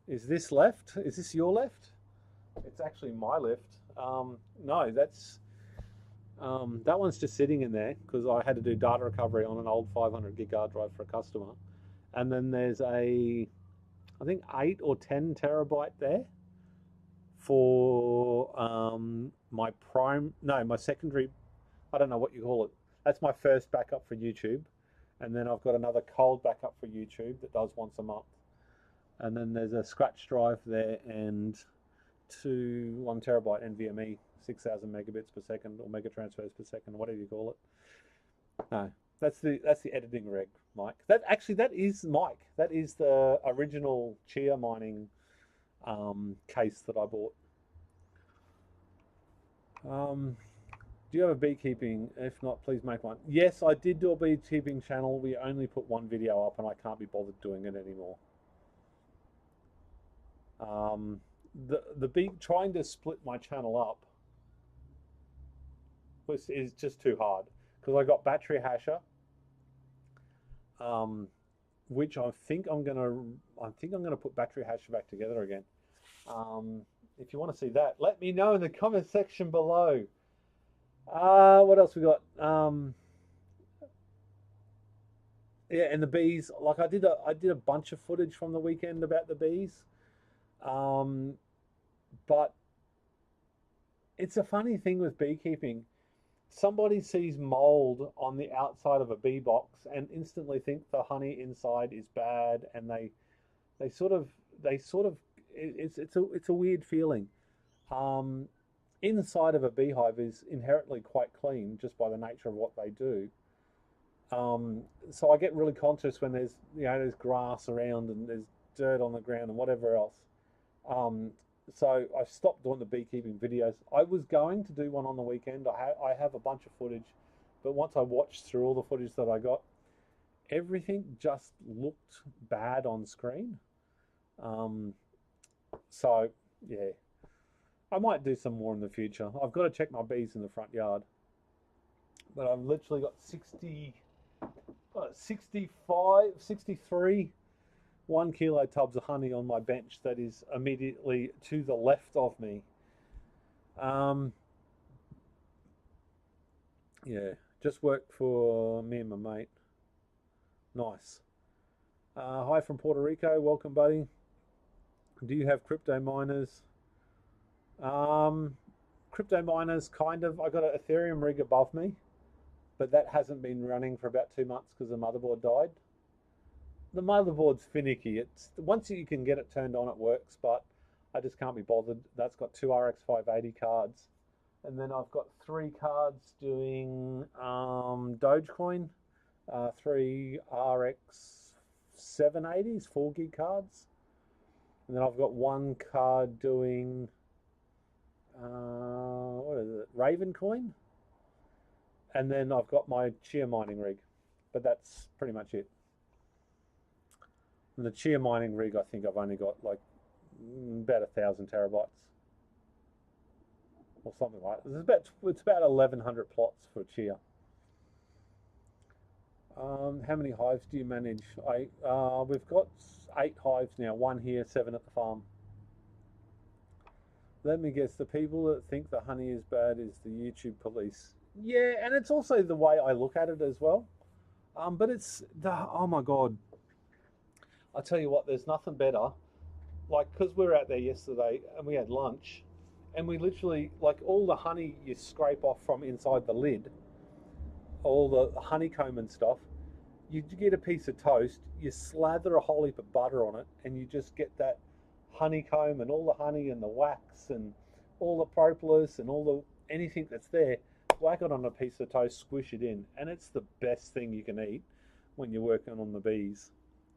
Is this left? Is this your left? It's actually my left. No, that one's just sitting in there because I had to do data recovery on an old 500 gig hard drive for a customer. And then there's I think 8 or 10 terabyte there for my secondary, I don't know what you call it. That's my first backup for YouTube. And then I've got another cold backup for YouTube that does once a month. And then there's a scratch drive there and 1 terabyte NVMe, 6,000 megabits per second or mega transfers per second, whatever you call it. No, that's the editing rig, Mike. That is Mike. That is the original Chia mining case that I bought. Do you have a beekeeping? If not, please make one. Yes, I did do a beekeeping channel. We only put one video up and I can't be bothered doing it anymore. Trying to split my channel up is just too hard because I got Battery Hasher, which I think I'm gonna put Battery Hasher back together again. If you want to see that, let me know in the comment section below. What else we got? Yeah, and the bees. Like I did a bunch of footage from the weekend about the bees. But it's a funny thing with beekeeping. Somebody sees mold on the outside of a bee box and instantly think the honey inside is bad, and they sort of it's a weird feeling. Inside of a beehive is inherently quite clean just by the nature of what they do. So I get really conscious when there's grass around and there's dirt on the ground and whatever else. So I stopped doing the beekeeping videos. I was going to do one on the weekend. I have a bunch of footage, but once I watched through all the footage that I got, everything just looked bad on screen. So yeah, I might do some more in the future. I've got to check my bees in the front yard, but I've literally got 65, 63 1 kilo tubs of honey on my bench that is immediately to the left of me. Yeah, just worked for me and my mate. Nice. Hi from Puerto Rico. Welcome, buddy. Do you have crypto miners? Crypto miners, kind of. I got an Ethereum rig above me, but that hasn't been running for about 2 months because the motherboard died. The motherboard's finicky. Once you can get it turned on, it works, but I just can't be bothered. That's got 2 RX 580 cards, and then I've got 3 cards doing Dogecoin, 3 RX 780s, 4 gig cards, and then I've got 1 card doing what is it, Ravencoin, and then I've got my Chia mining rig, but that's pretty much it. And the Chia mining rig, I think I've only got like about 1,000 terabytes or something like that. It's about 1,100 plots for Chia. How many hives do you manage? We've got 8 hives now, 1 here, 7 at the farm. Let me guess, the people that think the honey is bad is the YouTube police. Yeah, and it's also the way I look at it as well. But oh my God. I tell you what, there's nothing better. Like, because we were out there yesterday and we had lunch, and we literally, like, all the honey you scrape off from inside the lid, all the honeycomb and stuff, you get a piece of toast, you slather a whole heap of butter on it, and you just get that honeycomb and all the honey and the wax and all the propolis and anything that's there, whack it on a piece of toast, squish it in, and it's the best thing you can eat when you're working on the bees.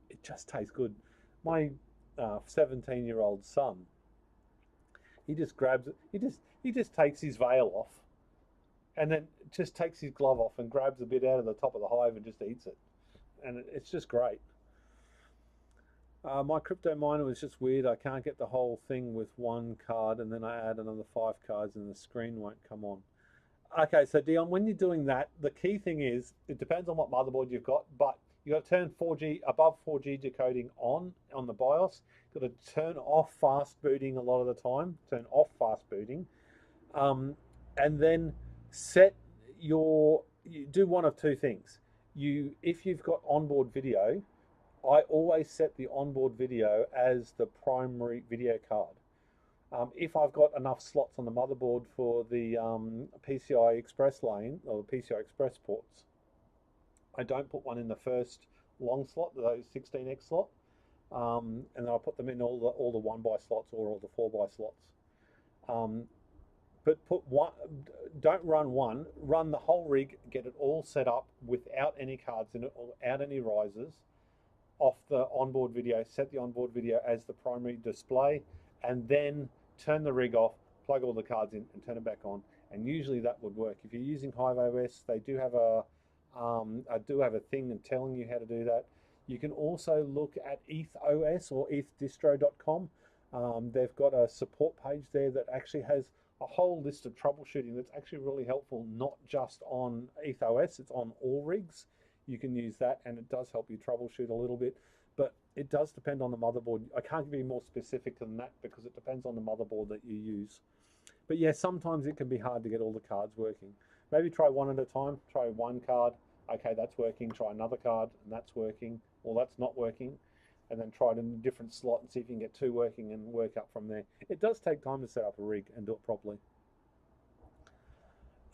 It just tastes good. My 17-year-old son, he just grabs it. He just takes his veil off, and then just takes his glove off and grabs a bit out of the top of the hive and just eats it, and it's just great. My crypto miner was just weird. I can't get the whole thing with 1 card, and then I add another 5 cards, and the screen won't come on. Okay, so Dion, when you're doing that, the key thing is it depends on what motherboard you've got, but You got to turn 4G above 4G decoding on the BIOS. You've got to turn off fast booting a lot of the time. Turn off fast booting, and then set you do one of two things. If you've got onboard video, I always set the onboard video as the primary video card. If I've got enough slots on the motherboard for the PCI Express lane or the PCI Express ports, I don't put one in the first long slot, those 16x slot, and then I put them in all the 1x slots or all the 4x slots. But put one, don't run one, run the whole rig, get it all set up without any cards in it or without any risers off the onboard video, set the onboard video as the primary display, and then turn the rig off, plug all the cards in and turn it back on. And usually that would work. If you're using Hive OS, they do have a thing and telling you how to do that. You can also look at ETHOS or ethdistro.com. They've got a support page there that actually has a whole list of troubleshooting that's actually really helpful, not just on ETHOS, it's on all rigs. You can use that and it does help you troubleshoot a little bit, but it does depend on the motherboard. I can't be more specific than that because it depends on the motherboard that you use. But yeah, sometimes it can be hard to get all the cards working. Maybe try one at a time, try one card, okay, that's working, try another card and that's working, or that's not working, and then try it in a different slot and see if you can get two working and work up from there. It does take time to set up a rig and do it properly.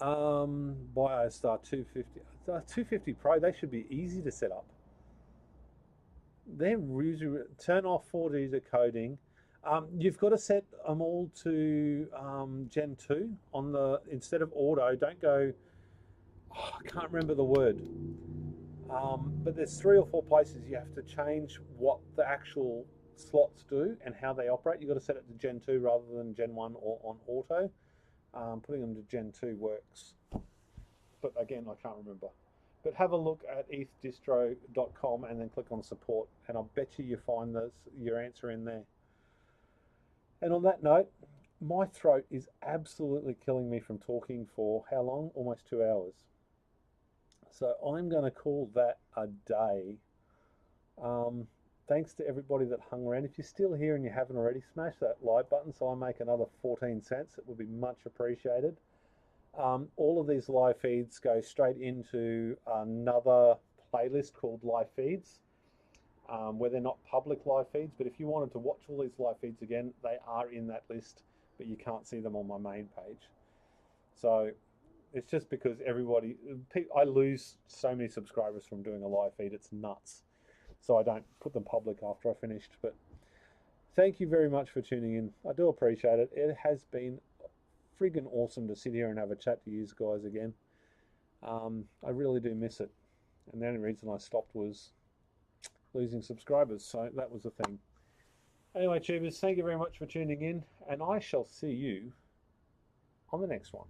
BioStar 250, 250 Pro, they should be easy to set up. They're usually, turn off 4D decoding. You've got to set them all to Gen 2 on the, instead of auto, don't go, oh, I can't remember the word. But there's 3 or 4 places you have to change what the actual slots do and how they operate. You've got to set it to Gen 2 rather than Gen 1 or on auto. Putting them to Gen 2 works. But again, I can't remember. But have a look at ethdistro.com and then click on support, and I'll bet you find your answer in there. And on that note, my throat is absolutely killing me from talking for how long? Almost 2 hours. So I'm going to call that a day. Thanks to everybody that hung around. If you're still here and you haven't already, smash that like button so I make another 14 cents. It would be much appreciated. All of these live feeds go straight into another playlist called live feeds, where they're not public live feeds, but if you wanted to watch all these live feeds again, they are in that list, but you can't see them on my main page. So it's just because I lose so many subscribers from doing a live feed, it's nuts. So I don't put them public after I finished, but thank you very much for tuning in. I do appreciate it. It has been friggin' awesome to sit here and have a chat to you guys again. I really do miss it. And the only reason I stopped was losing subscribers, so that was the thing. Anyway, tubers, thank you very much for tuning in, and I shall see you on the next one.